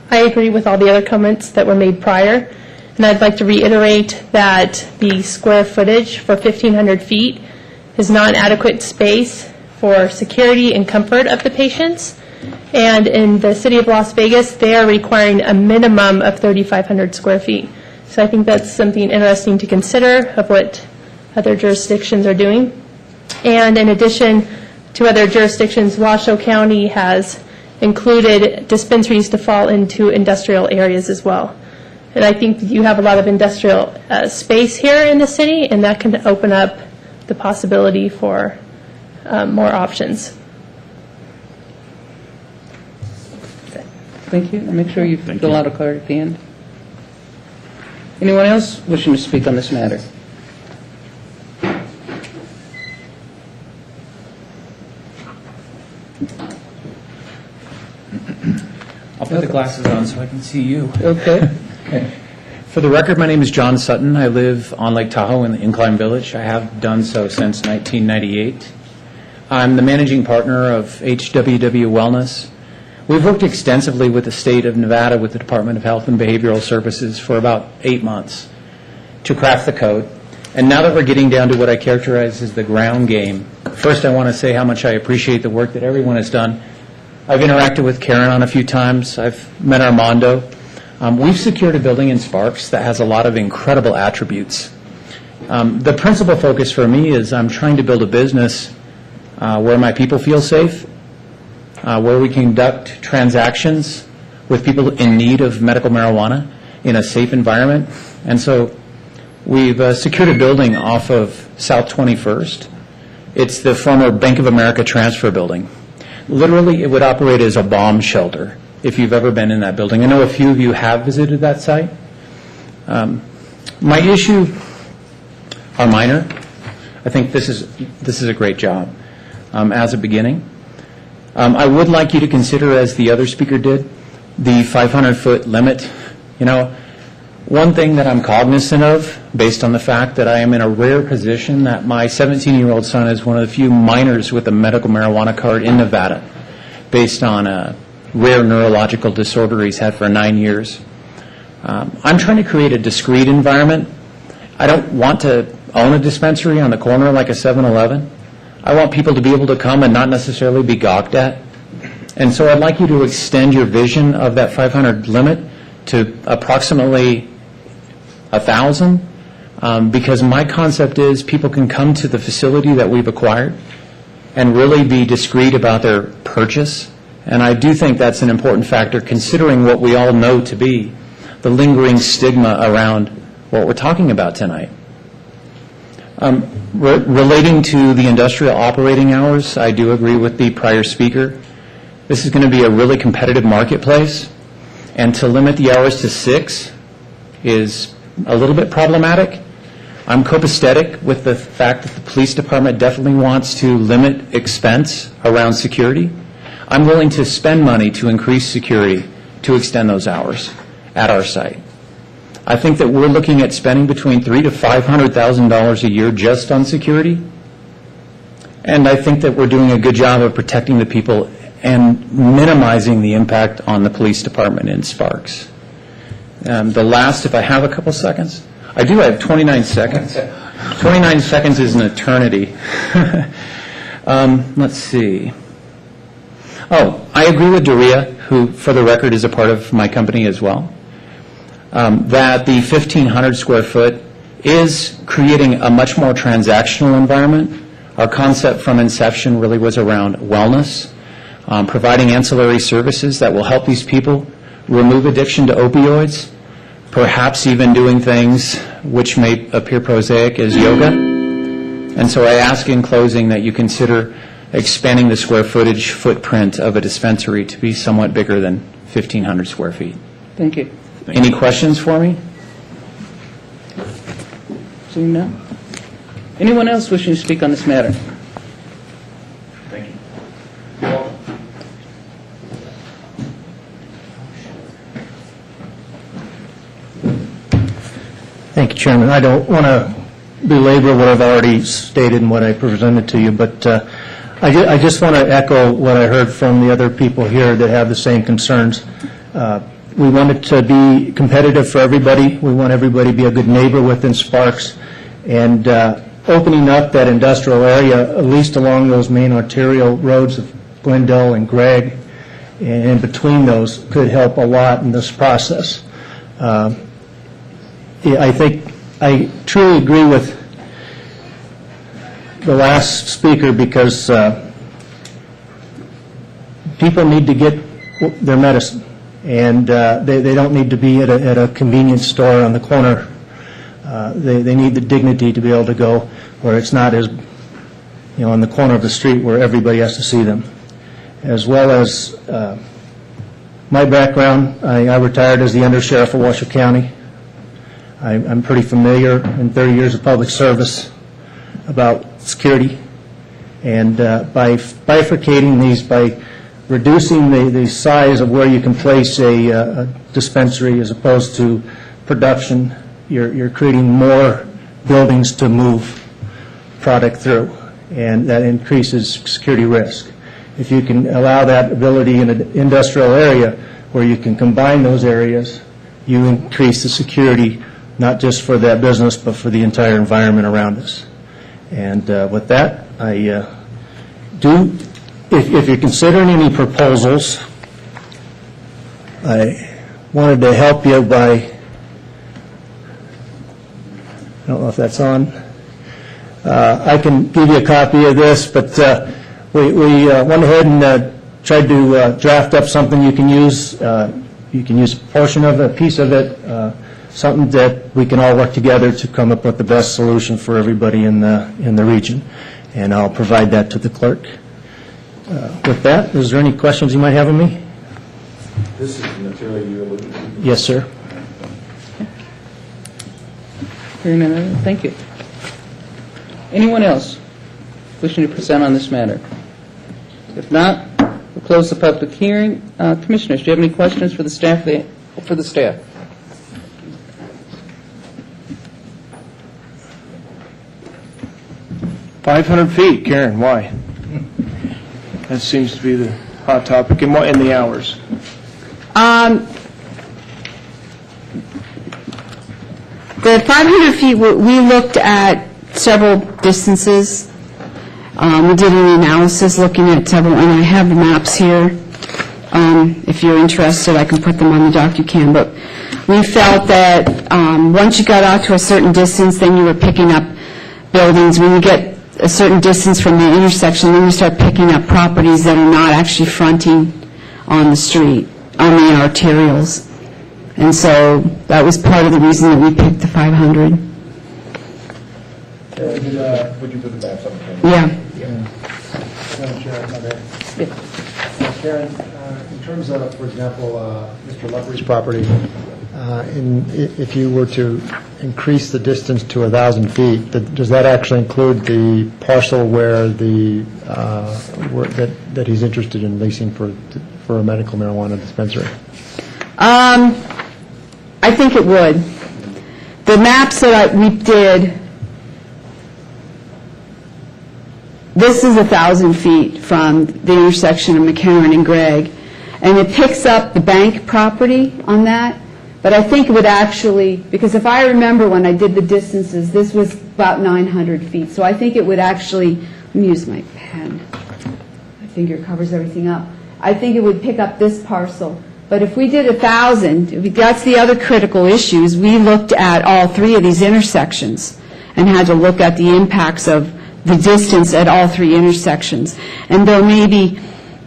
I agree with all the other comments that were made prior, and I'd like to reiterate that the square footage for 1,500 feet is not adequate space for security and comfort of the patients, and in the city of Las Vegas, they are requiring a minimum of 3,500 square feet. So I think that's something interesting to consider of what other jurisdictions are doing. And in addition to other jurisdictions, Washoe County has included dispensaries to fall into industrial areas as well. And I think you have a lot of industrial space here in the city, and that can open up the possibility for more options. Thank you. And make sure you fill out a card at the end. Anyone else wishing to speak on this matter? I'll put the glasses on so I can see you. Okay. For the record, my name is John Sutton. I live on Lake Tahoe in the Incline Village. I have done so since 1998. I'm the managing partner of HWW Wellness. We've worked extensively with the state of Nevada, with the Department of Health and Behavioral Services for about 8 months to craft the code. And now that we're getting down to what I characterize as the ground game, first I want to say how much I appreciate the work that everyone has done. I've interacted with Karen on a few times. I've met Armando. We've secured a building in Sparks that has a lot of incredible attributes. The principal focus for me is I'm trying to build a business where my people feel safe, where we conduct transactions with people in need of medical marijuana in a safe environment. And so we've secured a building off of South 21st. It's the former Bank of America transfer building. Literally, it would operate as a bomb shelter if you've ever been in that building. I know a few of you have visited that site. My issue are minor. I think this is a great job as a beginning. I would like you to consider, as the other speaker did, the 500-foot limit. You know, One thing that I'm cognizant of, based on the fact that I am in a rare position that my 17-year-old son is one of the few minors with a medical marijuana card in Nevada, based on a rare neurological disorder he's had for 9 years. I'm trying to create a discrete environment. I don't want to own a dispensary on the corner like a 7-Eleven. I want people to be able to come and not necessarily be gawked at. And so I'd like you to extend your vision of that 500 limit to approximately 1,000, because my concept is people can come to the facility that we've acquired and really be discreet about their purchase. And I do think that's an important factor, considering what we all know to be the lingering stigma around what we're talking about tonight. Relating to the industrial operating hours, I do agree with the prior speaker. This is going to be a really competitive marketplace, and to limit the hours to 6 is a little bit problematic. I'm copacetic with the fact that the police department definitely wants to limit expense around security. I'm willing to spend money to increase security to extend those hours at our site. I think that we're looking at spending between $300,000 to $500,000 a year just on security, and I think that we're doing a good job of protecting the people and minimizing the impact on the police department in Sparks. The last, if I have a couple seconds, I do have 29 seconds. 29 seconds is an eternity. Let's see. Oh, I agree with Doria, who, for the record, is a part of my company as well, that the 1,500 square foot is creating a much more transactional environment. Our concept from inception really was around wellness, providing ancillary services that will help these people remove addiction to opioids, perhaps even doing things which may appear prosaic as yoga. And so I ask in closing that you consider expanding the square footage footprint of a dispensary to be somewhat bigger than 1,500 square feet. Thank you. Any questions for me? Seeing none. Anyone else wishing to speak on this matter? Thank you. Thank you, Chairman. I don't want to belabor what I've already stated and what I presented to you, but I just want to echo what I heard from the other people here that have the same concerns. We want it to be competitive for everybody. We want everybody to be a good neighbor within Sparks. And opening up that industrial area, at least along those main arterial roads of Glendale and Gregg, and in between those, could help a lot in this process. I think I truly agree with the last speaker, because people need to get their medicine, and they don't need to be at a convenience store on the corner. They need the dignity to be able to go where it's not as, on the corner of the street where everybody has to see them. As well as my background, I retired as the undersheriff of Washoe County. I'm pretty familiar in 30 years of public service about security, and by bifurcating these, by reducing the size of where you can place a dispensary as opposed to production, you're creating more buildings to move product through, and that increases security risk. If you can allow that ability in an industrial area where you can combine those areas, you increase the security not just for that business but for the entire environment around us. And with that, I do, if you're considering any proposals, I wanted to help you by, I don't know if that's on. I can give you a copy of this, but we went ahead and tried to draft up something you can use. You can use a portion of it, a piece of it, something that we can all work together to come up with the best solution for everybody in the region. And I'll provide that to the clerk. With that, is there any questions you might have of me? This is the material you're looking for? Yes, sir. Hearing none, thank you. Anyone else wishing to present on this matter? If not, we'll close the public hearing. Commissioners, do you have any questions for the staff? 500 feet, Karen, why? That seems to be the hot topic, and what, in the hours? The 500 feet, we looked at several distances. We did an analysis looking at several, and I have the maps here. If you're interested, I can put them on the DocuCam. But we felt that once you got out to a certain distance, then you were picking up buildings. When you get a certain distance from the intersection, then you start picking up properties that are not actually fronting on the street, on the arterials. And so that was part of the reason that we picked the 500. Would you put the maps on the camera? Yeah. Madam Chair, if I may. Karen, in terms of, for example, Mr. Leprey's property, if you were to increase the distance to 1,000 feet, does that actually include the parcel where that he's interested in leasing for a medical marijuana dispensary? I think it would. The maps that we did, this is 1,000 feet from the intersection of McCarran and Gregg, and it picks up the bank property on that, but I think it would actually, because if I remember when I did the distances, this was about 900 feet, so I think it would actually, let me use my pen, my finger covers everything up, I think it would pick up this parcel. But if we did 1,000, that's the other critical issues. We looked at all three of these intersections and had to look at the impacts of the distance at all three intersections. And though maybe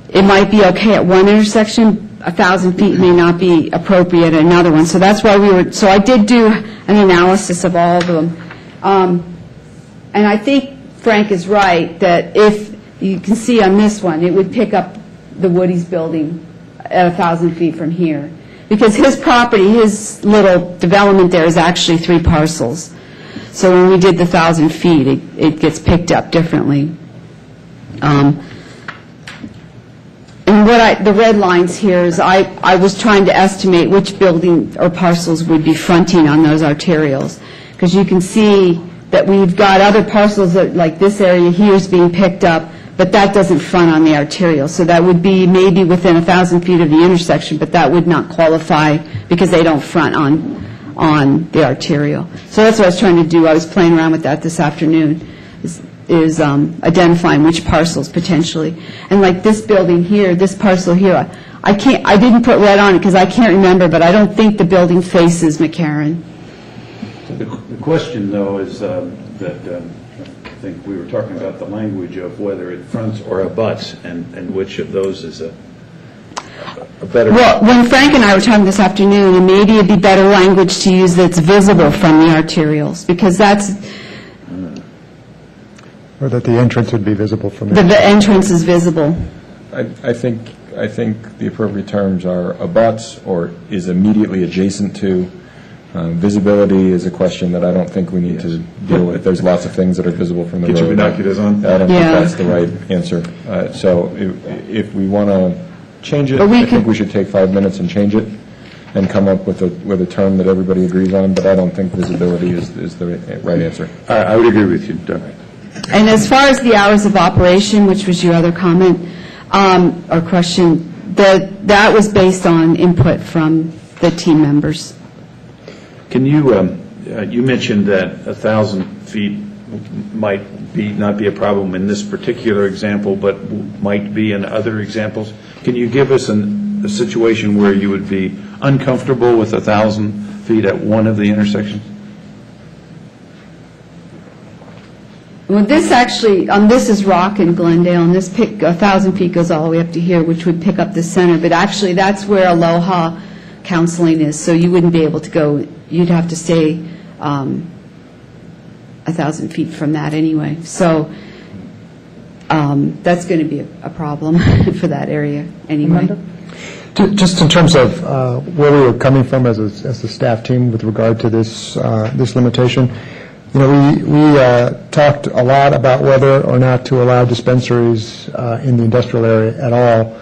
it might be okay at one intersection, 1,000 feet may not be appropriate at another one. So that's why so I did do an analysis of all of them. And I think Frank is right that if you can see on this one, it would pick up the Woody's building at 1,000 feet from here. Because his property, his little development there is actually 3 parcels. So when we did the 1,000 feet, it gets picked up differently. And the red lines here is I was trying to estimate which building or parcels would be fronting on those arterials. Because you can see that we've got other parcels that, like this area here is being picked up, but that doesn't front on the arterial. So that would be maybe within 1,000 feet of the intersection, but that would not qualify because they don't front on the arterial. So that's what I was trying to do. I was playing around with that this afternoon, is identifying which parcels potentially. And like this building here, this parcel here, I didn't put red on it because I can't remember, but I don't think the building faces McCarran. The question, though, is that I think we were talking about the language of whether it fronts or abuts, and which of those is a better... Well, when Frank and I were talking this afternoon, and maybe it'd be better language to use that's visible from the arterials, because that's... Or that the entrance would be visible from the entrance is visible. I think the appropriate terms are abuts or is immediately adjacent to. Visibility is a question that I don't think we need to deal with. There's lots of things that are visible from the road. Get your binoculars on. I don't think that's the right answer. So if we want to change it, I think we should take 5 minutes and change it and come up with a term that everybody agrees on, but I don't think visibility is the right answer. I would agree with you, Doug. And as far as the hours of operation, which was your other comment or question, that was based on input from the team members. Can you, you mentioned that 1,000 feet might not be a problem in this particular example, but might be in other examples. Can you give us a situation where you would be uncomfortable with 1,000 feet at one of the intersections? Well, this actually, this is Rock and Glendale, and this 1,000 feet goes all the way up to here, which would pick up the center. But actually, that's where Aloha Counseling is, so you wouldn't be able to go. You'd have to stay 1,000 feet from that anyway. So that's going to be a problem for that area anyway. Just in terms of where we were coming from as a staff team with regard to this limitation, you know, we talked a lot about whether or not to allow dispensaries in the industrial area at all.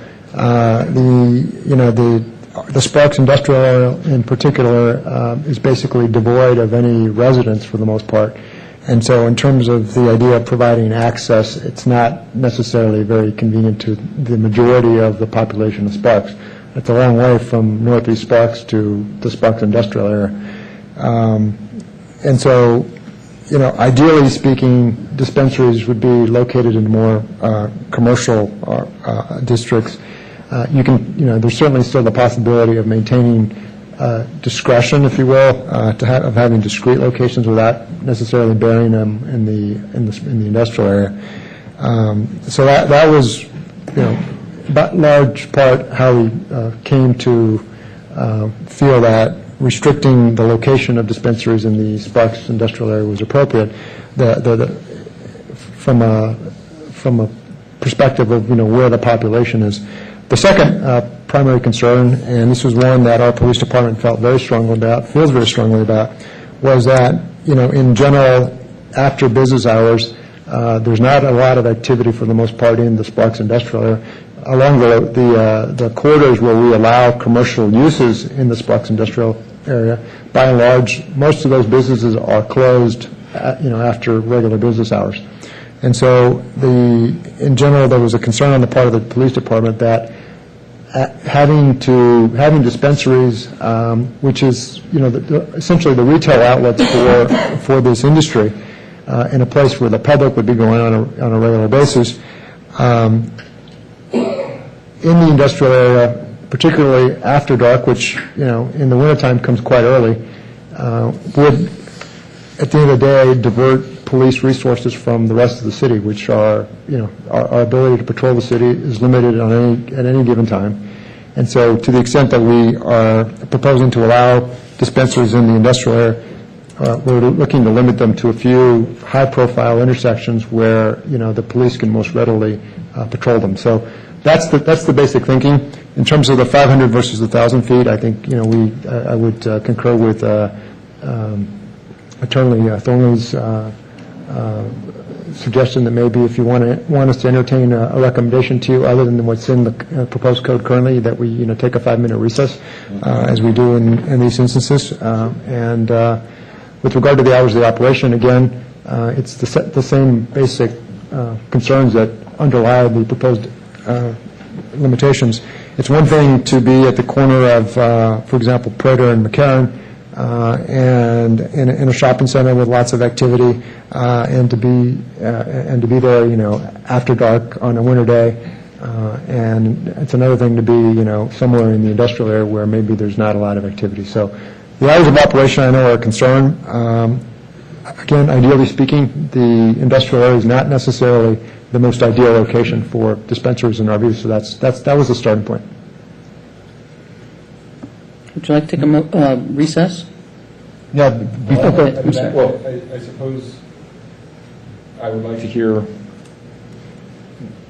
The Sparks industrial area in particular is basically devoid of any residents for the most part. And so in terms of the idea of providing access, it's not necessarily very convenient to the majority of the population of Sparks. It's a long way from northeast Sparks to the Sparks industrial area. And so, you know, ideally speaking, dispensaries would be located in more commercial districts. You can, you know, there's certainly still the possibility of maintaining discretion, if you will, of having discrete locations without necessarily burying them in the industrial area. So that was, you know, but large part how we came to feel that restricting the location of dispensaries in the Sparks industrial area was appropriate. From a perspective of, you know, where the population is. The second primary concern, and this was one that our police department felt very strongly about, feels very strongly about, was that, you know, in general, after business hours, there's not a lot of activity for the most part in the Sparks industrial area. Along the corridors where we allow commercial uses in the Sparks industrial area, by and large, most of those businesses are closed, you know, after regular business hours. And so, in general, there was a concern on the part of the police department that having dispensaries, which is, you know, essentially the retail outlets for this industry, in a place where the public would be going on a regular basis, in the industrial area, particularly after dark, which, you know, in the wintertime comes quite early, would, at the end of the day, divert police resources from the rest of the city, which are, you know, our ability to patrol the city is limited at any given time. And so to the extent that we are proposing to allow dispensaries in the industrial area, we're looking to limit them to a few high-profile intersections where, you know, the police can most readily patrol them. So that's the basic thinking. In terms of the 500 versus the 1,000 feet, I think, you know, I would concur with Attorney Thornley's suggestion that maybe if you want us to entertain a recommendation to you other than what's in the proposed code currently, that we, you know, take a 5-minute recess, as we do in these instances. And with regard to the hours of the operation, again, it's the same basic concerns that underlie the proposed limitations. It's one thing to be at the corner of, for example, Prater and McCarran, and in a shopping center with lots of activity, and to be there, you know, after dark on a winter day, and it's another thing to be, you know, somewhere in the industrial area where maybe there's not a lot of activity. So the hours of operation, I know, are a concern. Again, ideally speaking, the industrial area is not necessarily the most ideal location for dispensaries in our view. So that was the starting point. Would you like to take a recess? Yeah. Well, I suppose I would like to hear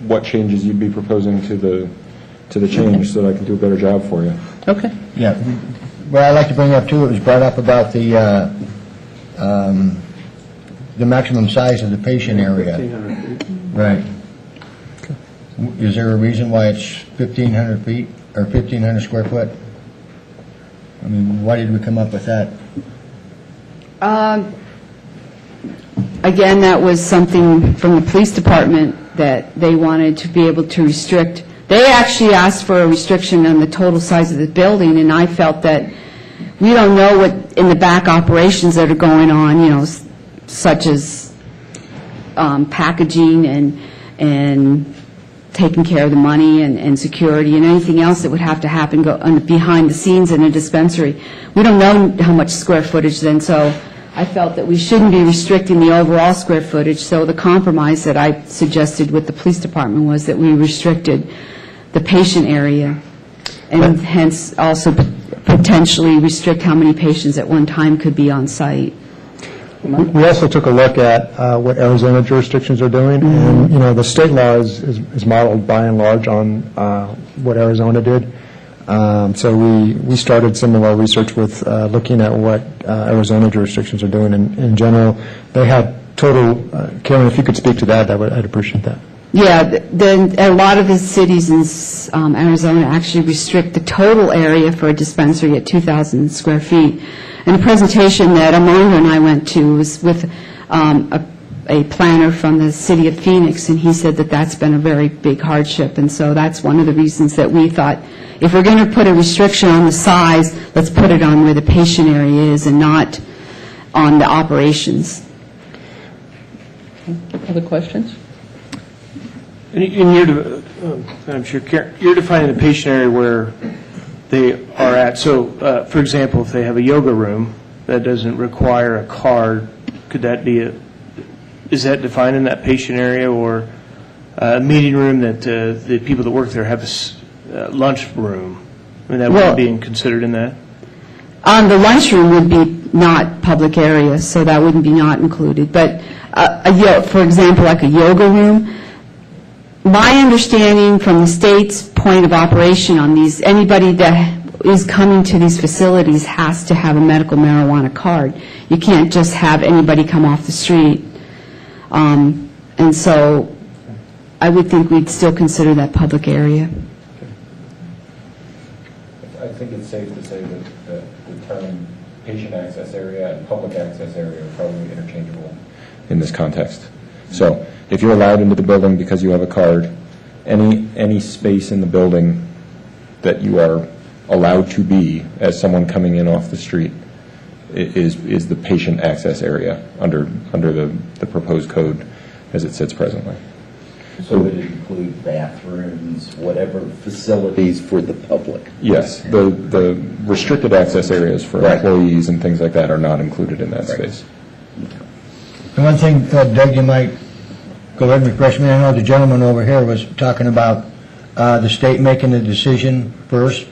what changes you'd be proposing to the change so that I can do a better job for you. Okay. Yeah. What I'd like to bring up, too, it was brought up about the maximum size of the patient area. 1,500 feet. Right. Is there a reason why it's 1,500 feet or 1,500 square foot? I mean, why did we come up with that? Again, that was something from the police department that they wanted to be able to restrict. They actually asked for a restriction on the total size of the building, and I felt that we don't know what in the back operations that are going on, you know, such as packaging and taking care of the money and security and anything else that would have to happen behind the scenes in a dispensary. We don't know how much square footage then, so I felt that we shouldn't be restricting the overall square footage. So the compromise that I suggested with the police department was that we restricted the patient area and hence also potentially restrict how many patients at one time could be on site. We also took a look at what Arizona jurisdictions are doing, and, you know, the state law is modeled by and large on what Arizona did. So we started some of our research with looking at what Arizona jurisdictions are doing. In general, they had total, Karen, if you could speak to that, I'd appreciate that. Yeah, a lot of the cities in Arizona actually restrict the total area for a dispensary at 2,000 square feet. And a presentation that Amanda and I went to was with a planner from the city of Phoenix, and he said that that's been a very big hardship. And so that's one of the reasons that we thought, if we're going to put a restriction on the size, let's put it on where the patient area is and not on the operations. Other questions? I'm sure, Karen, you're defining the patient area where they are at. So, for example, if they have a yoga room that doesn't require a card, could that be is that defined in that patient area, or a meeting room that the people that work there have a lunch room? I mean, that would be considered in that? The lunchroom would be not public area, so that wouldn't be not included. But, for example, like a yoga room, my understanding from the state's point of operation on these, anybody that is coming to these facilities has to have a medical marijuana card. You can't just have anybody come off the street. And so I would think we'd still consider that public area. I think it's safe to say that the term patient access area and public access area are probably interchangeable in this context. So if you're allowed into the building because you have a card, any space in the building that you are allowed to be as someone coming in off the street is the patient access area under the proposed code as it sits presently. So would it include bathrooms, whatever facilities for the public? Yes, the restricted access areas for employees and things like that are not included in that space. And one thing, Doug, you might go ahead and refresh me. I know the gentleman over here was talking about the state making the decision first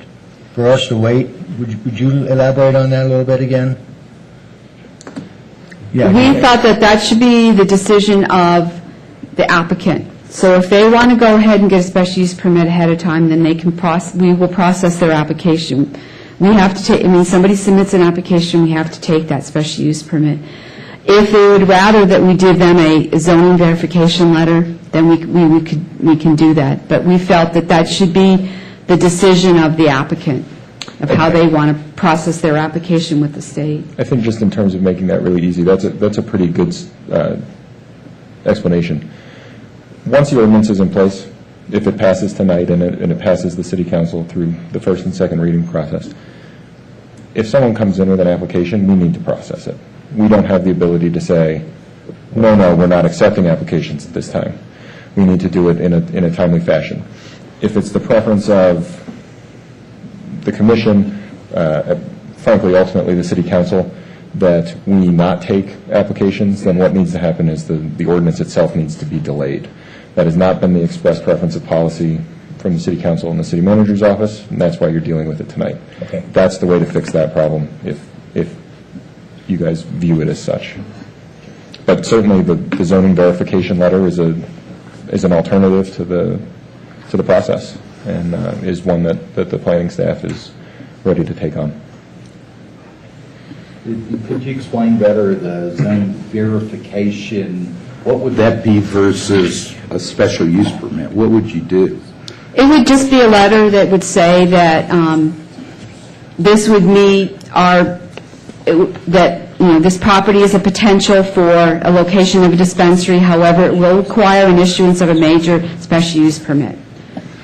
for us to wait. Would you elaborate on that a little bit again? Yeah. We thought that should be the decision of the applicant. So if they want to go ahead and get a special use permit ahead of time, then we will process their application. We have to take, somebody submits an application, we have to take that special use permit. If they would rather that we give them a zoning verification letter, then we can do that. But we felt that should be the decision of the applicant, of how they want to process their application with the state. I think just in terms of making that really easy, that's a pretty good explanation. Once the ordinance is in place, if it passes tonight and it passes the city council through the first and second reading process, if someone comes in with an application, we need to process it. We don't have the ability to say, no, we're not accepting applications at this time. We need to do it in a timely fashion. If it's the preference of the commission, frankly, ultimately the city council, that we not take applications, then what needs to happen is the ordinance itself needs to be delayed. That has not been the express preference of policy from the city council and the city manager's office, and that's why you're dealing with it tonight. Okay. That's the way to fix that problem, if you guys view it as such. But certainly the zoning verification letter is an alternative to the process, and is one that the planning staff is ready to take on. Could you explain better the zone verification? What would that be versus a special use permit? What would you do? It would just be a letter that would say that this would meet this property is a potential for a location of a dispensary. However, it will require an issuance of a major special use permit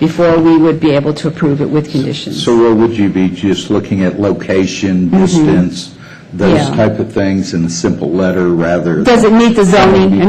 before we would be able to approve it with conditions. So what would you be just looking at location, distance, those type of things in a simple letter rather? Does it meet the zoning?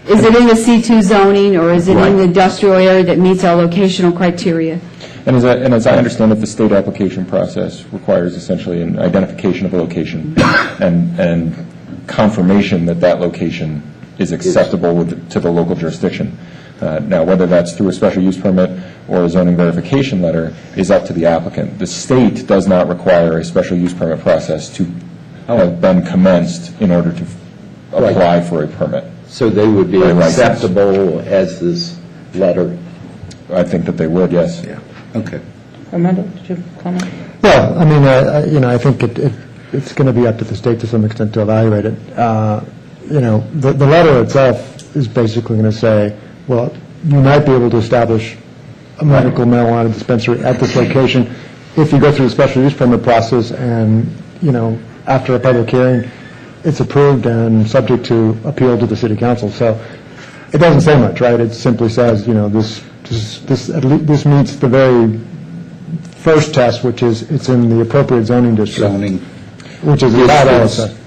Is it in the C2 zoning, or is it in the industrial area that meets our locational criteria? And as I understand it, the state application process requires essentially an identification of a location and confirmation that location is acceptable to the local jurisdiction. Now, whether that's through a special use permit or a zoning verification letter is up to the applicant. The state does not require a special use permit process to have been commenced in order to apply for a permit. So they would be acceptable as this letter? I think that they would, yes. Yeah. Okay. Armando, did you have a comment? Well, I think it's going to be up to the state to some extent to evaluate it. The letter itself is basically going to say, well, you might be able to establish a medical marijuana dispensary at this location if you go through the special use permit process and, after a public hearing, it's approved and subject to appeal to the city council. So it doesn't say much, right? It simply says, this meets the very first test, which is it's in the appropriate zoning district. Zoning. Which is about all it says.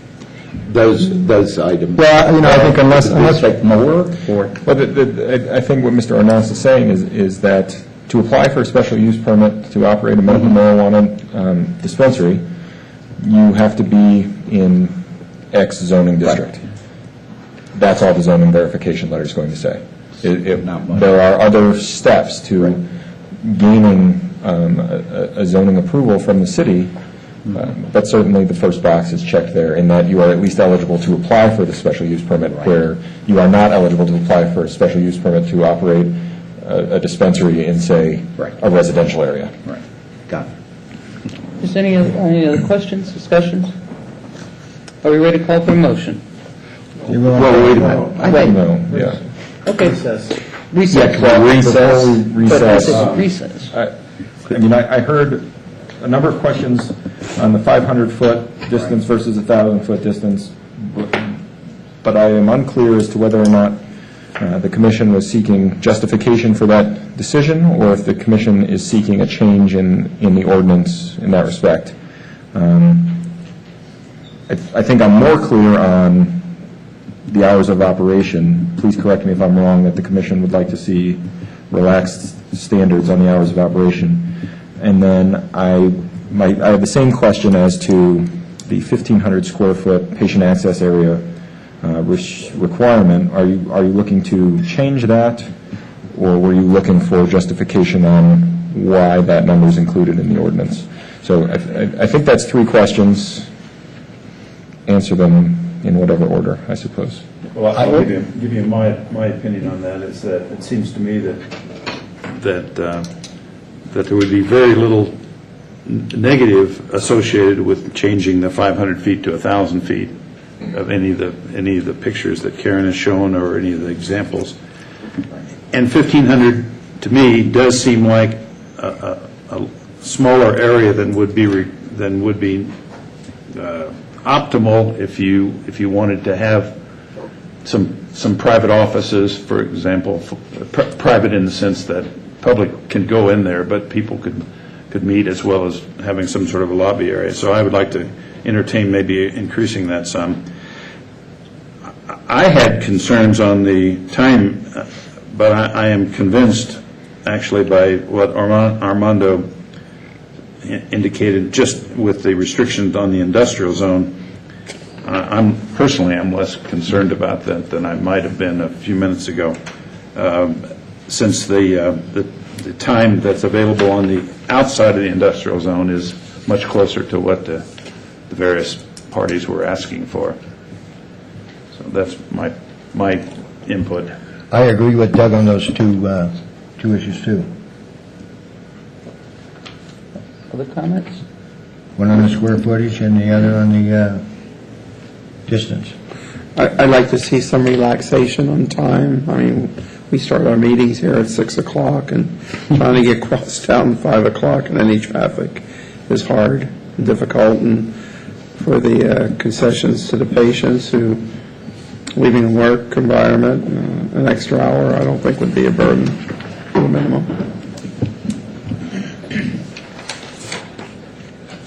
Those items. Well, I think unless take more, or But I think what Mr. Arnaz is saying is that to apply for a special use permit to operate a medical marijuana dispensary, you have to be in X zoning district. That's all the zoning verification letter is going to say. There are other steps to gaining a zoning approval from the city, but certainly the first box is checked there in that you are at least eligible to apply for the special use permit, where you are not eligible to apply for a special use permit to operate a dispensary in, say, a residential area. Right. Got it. Is any other questions, discussions? Are we ready to call for a motion? Well, wait a minute. I think no, yeah. Okay. Recess. I heard a number of questions on the 500-foot distance versus 1,000-foot distance, but I am unclear as to whether or not the commission was seeking justification for that decision, or if the commission is seeking a change in the ordinance in that respect. I think I'm more clear on the hours of operation. Please correct me if I'm wrong, that the commission would like to see relaxed standards on the hours of operation. And then I have the same question as to the 1,500 square foot patient access area requirement. Are you looking to change that, or were you looking for justification on why that number is included in the ordinance? So I think that's three questions. Answer them in whatever order, I suppose. Well, I'll give you my opinion on that. Is that it seems to me that there would be very little negative associated with changing the 500 feet to 1,000 feet of any of the pictures that Karen has shown or any of the examples. And 1,500 to me does seem like a smaller area than would be optimal if you wanted to have some private offices, for example, private in the sense that public can go in there, but people could meet, as well as having some sort of a lobby area. So I would like to entertain maybe increasing that some. I had concerns on the time, but I am convinced, actually, by what Armando indicated, just with the restrictions on the industrial zone. I'm less concerned about that than I might have been a few minutes ago, since the time that's available on the outside of the industrial zone is much closer to what the various parties were asking for. So that's my input. I agree with Doug on those two issues too. Other comments? One on the square footage and the other on the distance. I'd like to see some relaxation on time. I mean, we start our meetings here at 6 o'clock, and trying to get crossed out at 5 o'clock in any traffic is hard and difficult, and for the concessions to the patients who leaving a work environment, an extra hour, I don't think would be a burden, to a minimum.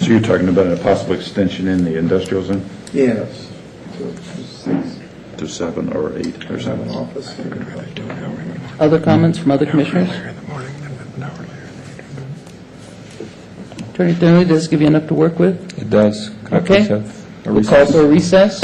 So you're talking about a possible extension in the industrial zone? Yes. To 7 or 8 or 7. Office. Other comments from other commissioners? Attorney Dinwiddie, does this give you enough to work with? It does. Could I please Okay. have a We'll call recess? for a recess.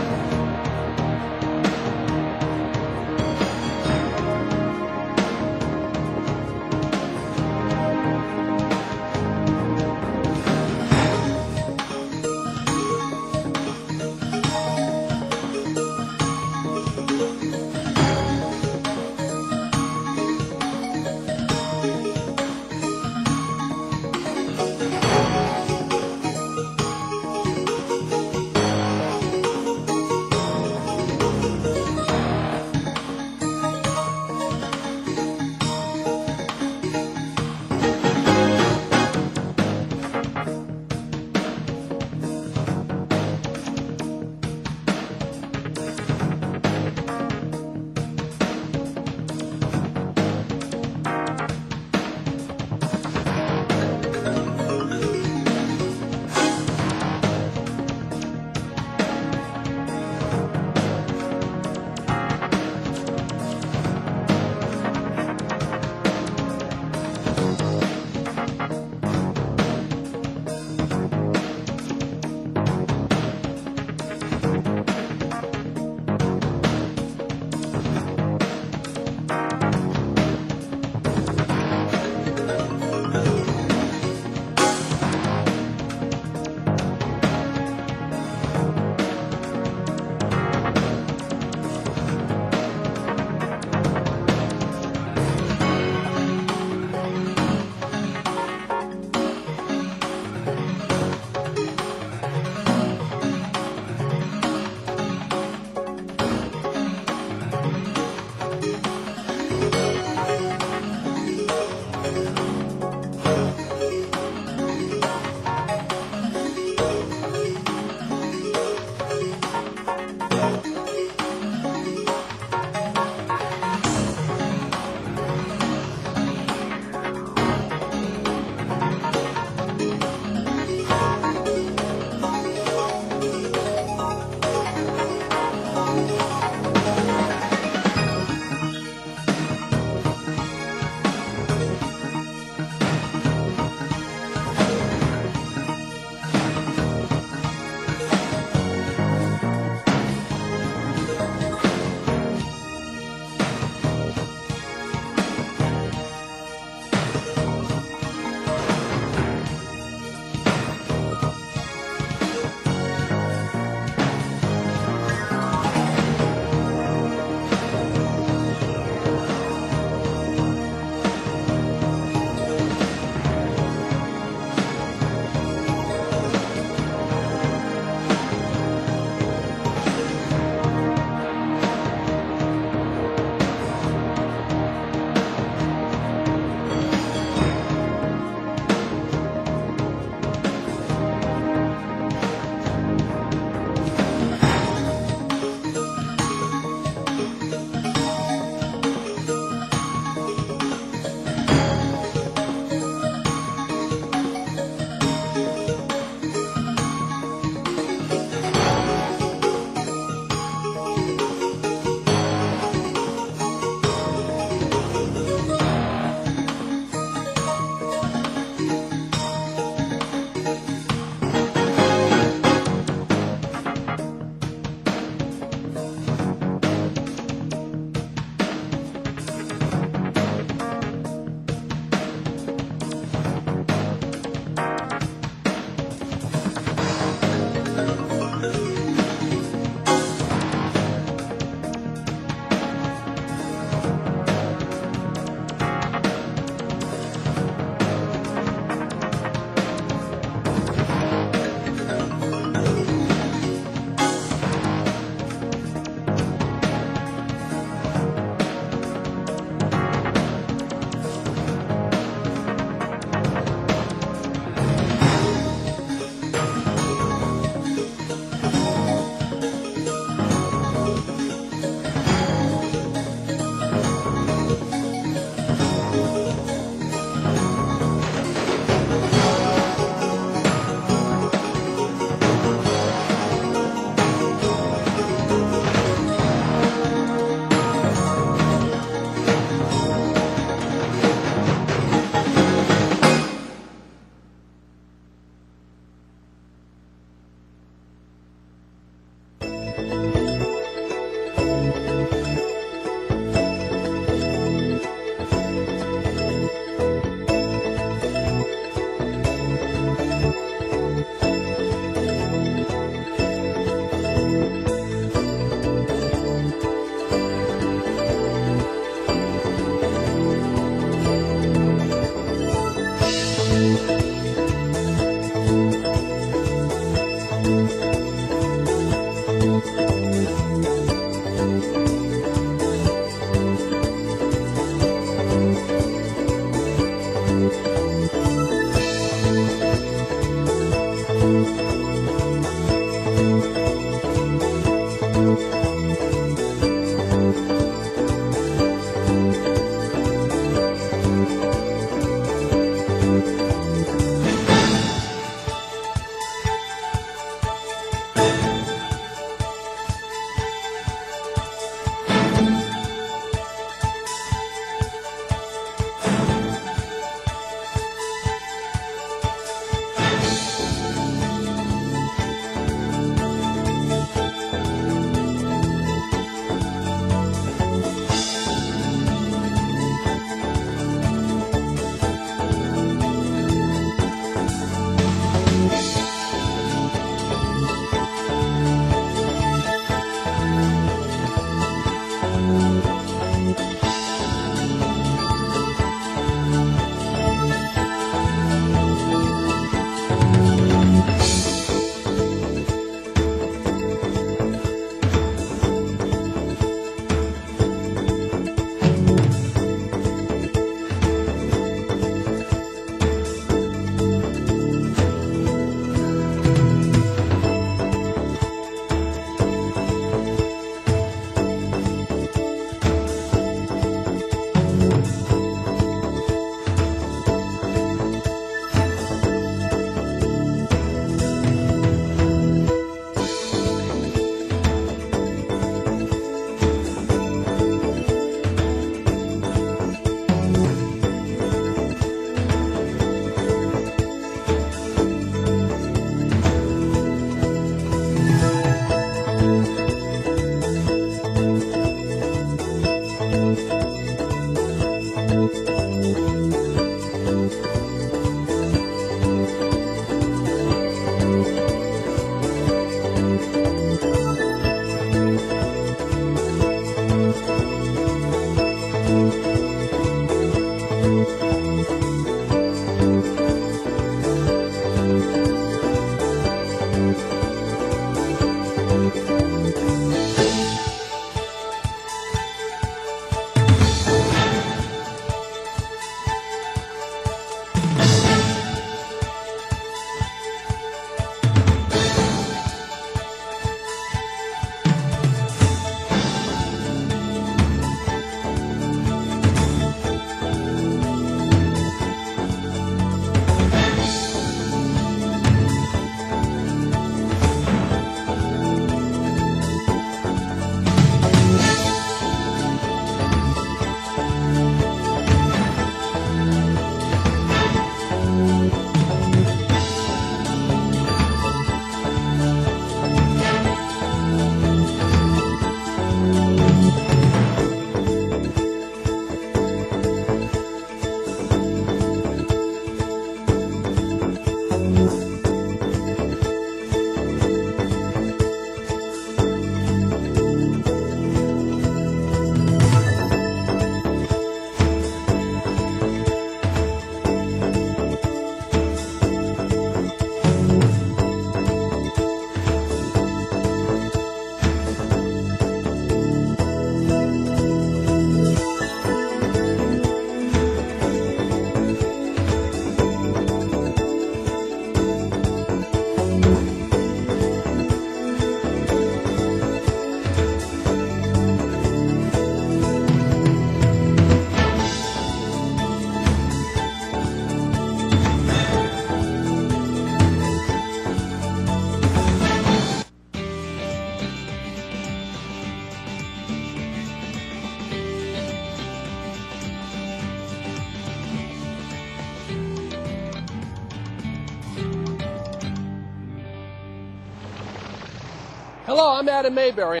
Hello, I'm Adam Mayberry.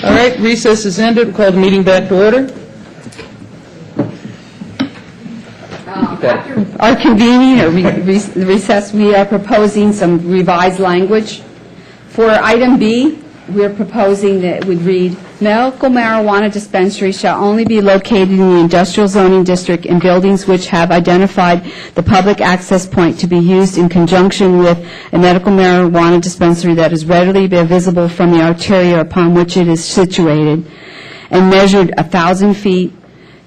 All right, recess is ended. We'll call the meeting back to order. After our convening or recess, we are proposing some revised language. For item B, we're proposing that it would read, medical marijuana dispensaries shall only be located in the industrial zoning district in buildings which have identified the public access point to be used in conjunction with a medical marijuana dispensary that is readily visible from the arteria upon which it is situated, and measured 1,000 feet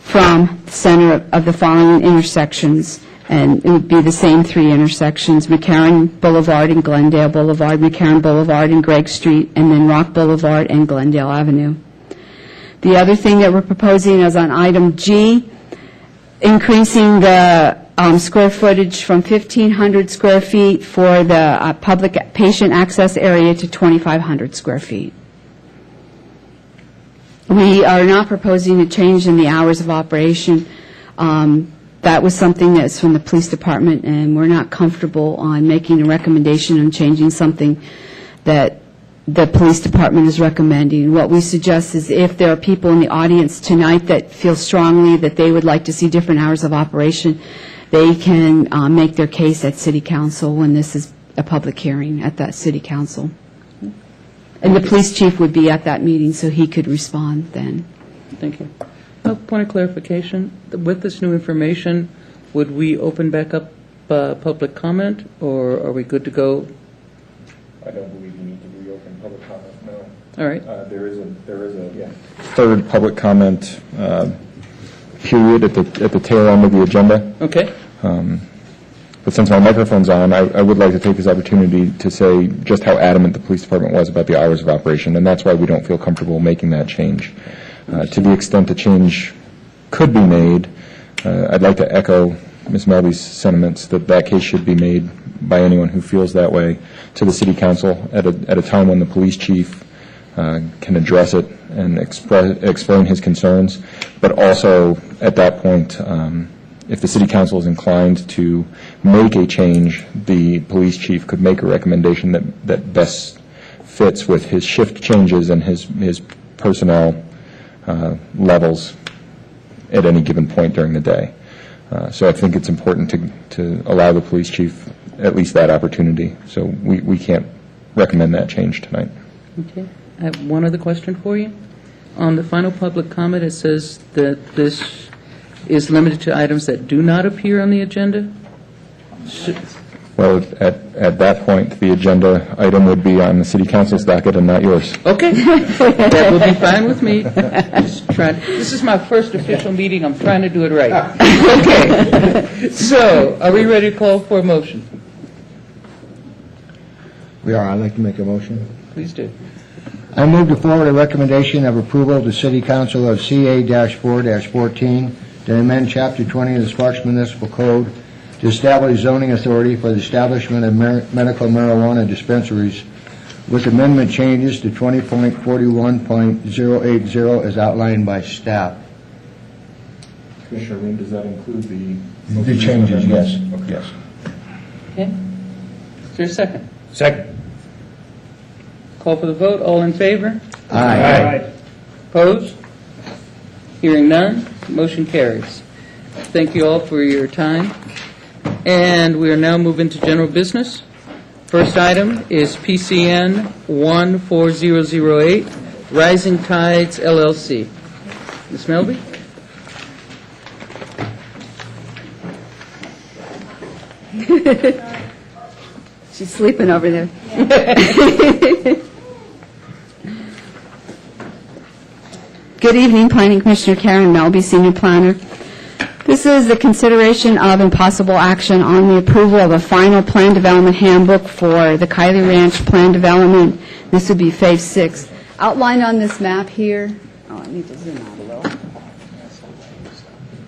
from the center of the following intersections. And it would be the same three intersections: McCarran Boulevard and Glendale Boulevard, McCarran Boulevard and Gregg Street, and then Rock Boulevard and Glendale Avenue. The other thing that we're proposing is on item G, increasing the square footage from 1,500 square feet for the public patient access area to 2,500 square feet. We are not proposing a change in the hours of operation. That was something that's from the police department, and we're not comfortable on making a recommendation on changing something that the police department is recommending. What we suggest is if there are people in the audience tonight that feel strongly that they would like to see different hours of operation, they can make their case at City Council when this is a public hearing at that City Council. And the police chief would be at that meeting, so he could respond then. Thank you. Point of clarification, with this new information, would we open back up public comment, or are we good to go? I don't believe you need to reopen public comment, no. All right. There is a third public comment period at the tail end of the agenda. Okay. But since my microphone's on, I would like to take this opportunity to say just how adamant the police department was about the hours of operation, and that's why we don't feel comfortable making that change. To the extent the change could be made, I'd like to echo Ms. Melby's sentiments that that case should be made by anyone who feels that way to the City Council at a time when the police chief can address it and explain his concerns. But also, at that point, if the City Council is inclined to make a change, the police chief could make a recommendation that best fits with his shift changes and his personnel levels at any given point during the day. So I think it's important to allow the police chief at least that opportunity. So we can't recommend that change tonight. Okay. I have one other question for you. On the final public comment, it says that this is limited to items that do not appear on the agenda? Well, at that point, the agenda item would be on the City Council's docket and not yours. Okay. That will be fine with me. This is my first official meeting. I'm trying to do it right. Okay. So, are we ready to call for a motion? We are. I'd like to make a motion. Please do. I move to forward a recommendation of approval to City Council of CA-4-14 to amend Chapter 20 of the Sparks Municipal Code to establish zoning authority for the establishment of medical marijuana dispensaries with amendment changes to 20.41.080 as outlined by staff. Commissioner Ring, does that include the... The changes, yes. Okay. Yes. Okay. Is there a second? Second. Call for the vote. All in favor? Aye. Opposed? Hearing none, motion carries. Thank you all for your time. And we are now moving to general business. First item is PCN 14008, Rising Tides LLC. Ms. Melby? She's sleeping over there. Good evening, Planning Commissioner Karen Melby, Senior Planner. This is the consideration of and possible action on the approval of a final plan development handbook for the Kiley Ranch Plan Development. This would be Phase 6. Outlined on this map here, I need to zoom out a little.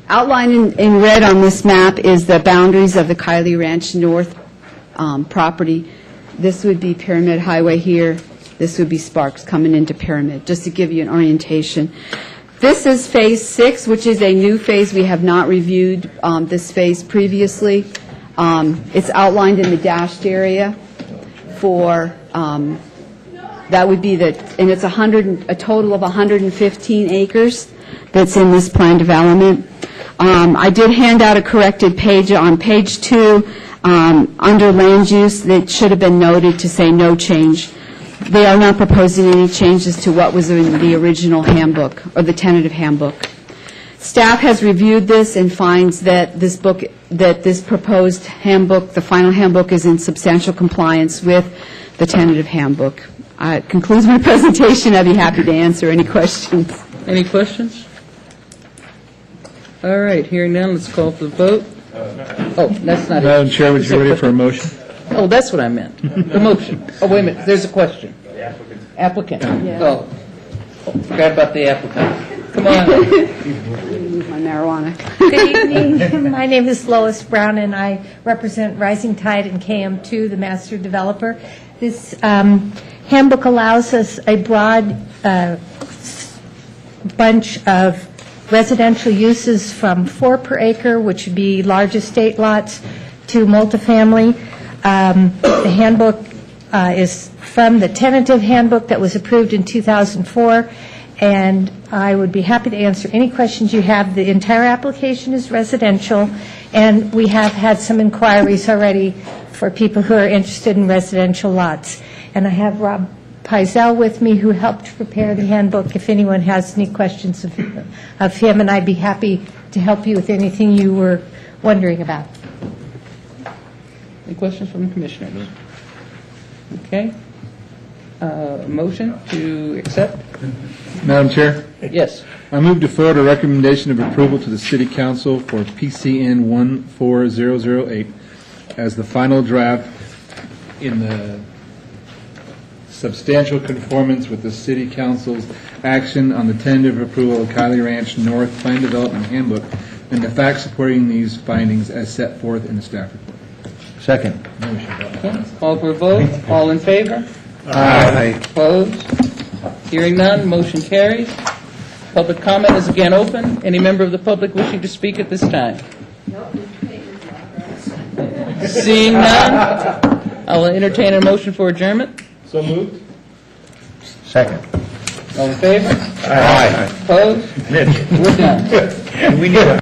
Outlined in red on this map is the boundaries of the Kiley Ranch North property. This would be Pyramid Highway here. This would be Sparks coming into Pyramid, just to give you an orientation. This is Phase 6, which is a new phase. We have not reviewed this phase previously. It's outlined in the dashed area for, that would be and it's a total of 115 acres that's in this plan development. I did hand out a corrected page on page 2 under land use that should have been noted to say no change. They are not proposing any changes to what was in the original handbook or the tentative handbook. Staff has reviewed this and finds that this proposed handbook, the final handbook, is in substantial compliance with the tentative handbook. It concludes my presentation. I'd be happy to answer any questions. Any questions? All right, hearing none, let's call for the vote. Oh, that's not it. Madam Chair, would you ready for a motion? Oh, that's what I meant. The motion. Oh, wait a minute, there's a question. Applicant. Yeah. Oh, forgot about the applicant. Come on. Use my marijuana. Good evening. My name is Lois Brown, and I represent Rising Tide and KM2, the master developer. This handbook allows us a broad bunch of residential uses from 4 per acre, which would be large estate lots, to multifamily. The handbook is from the tentative handbook that was approved in 2004, and I would be happy to answer any questions you have. The entire application is residential, and we have had some inquiries already for people who are interested in residential lots. And I have Rob Peisel with me, who helped prepare the handbook, if anyone has any questions of him, and I'd be happy to help you with anything you were wondering about. Any questions from the commissioners? Okay. Motion to accept? Madam Chair, Yes. I move to forward a recommendation of approval to the City Council for PCN 14008 as the final draft in the substantial conformance with the City Council's action on the tentative approval of Kiley Ranch North Plan Development Handbook and the facts supporting these findings as set forth in the staff report. Second. Okay. Call for a vote. All in favor? Aye. Opposed? Hearing none, motion carries. Public comment is again open. Any member of the public wishing to speak at this time? Seeing none, I'll entertain a motion for adjournment. So moved. Second. All in favor? Aye. Opposed? We're done. We need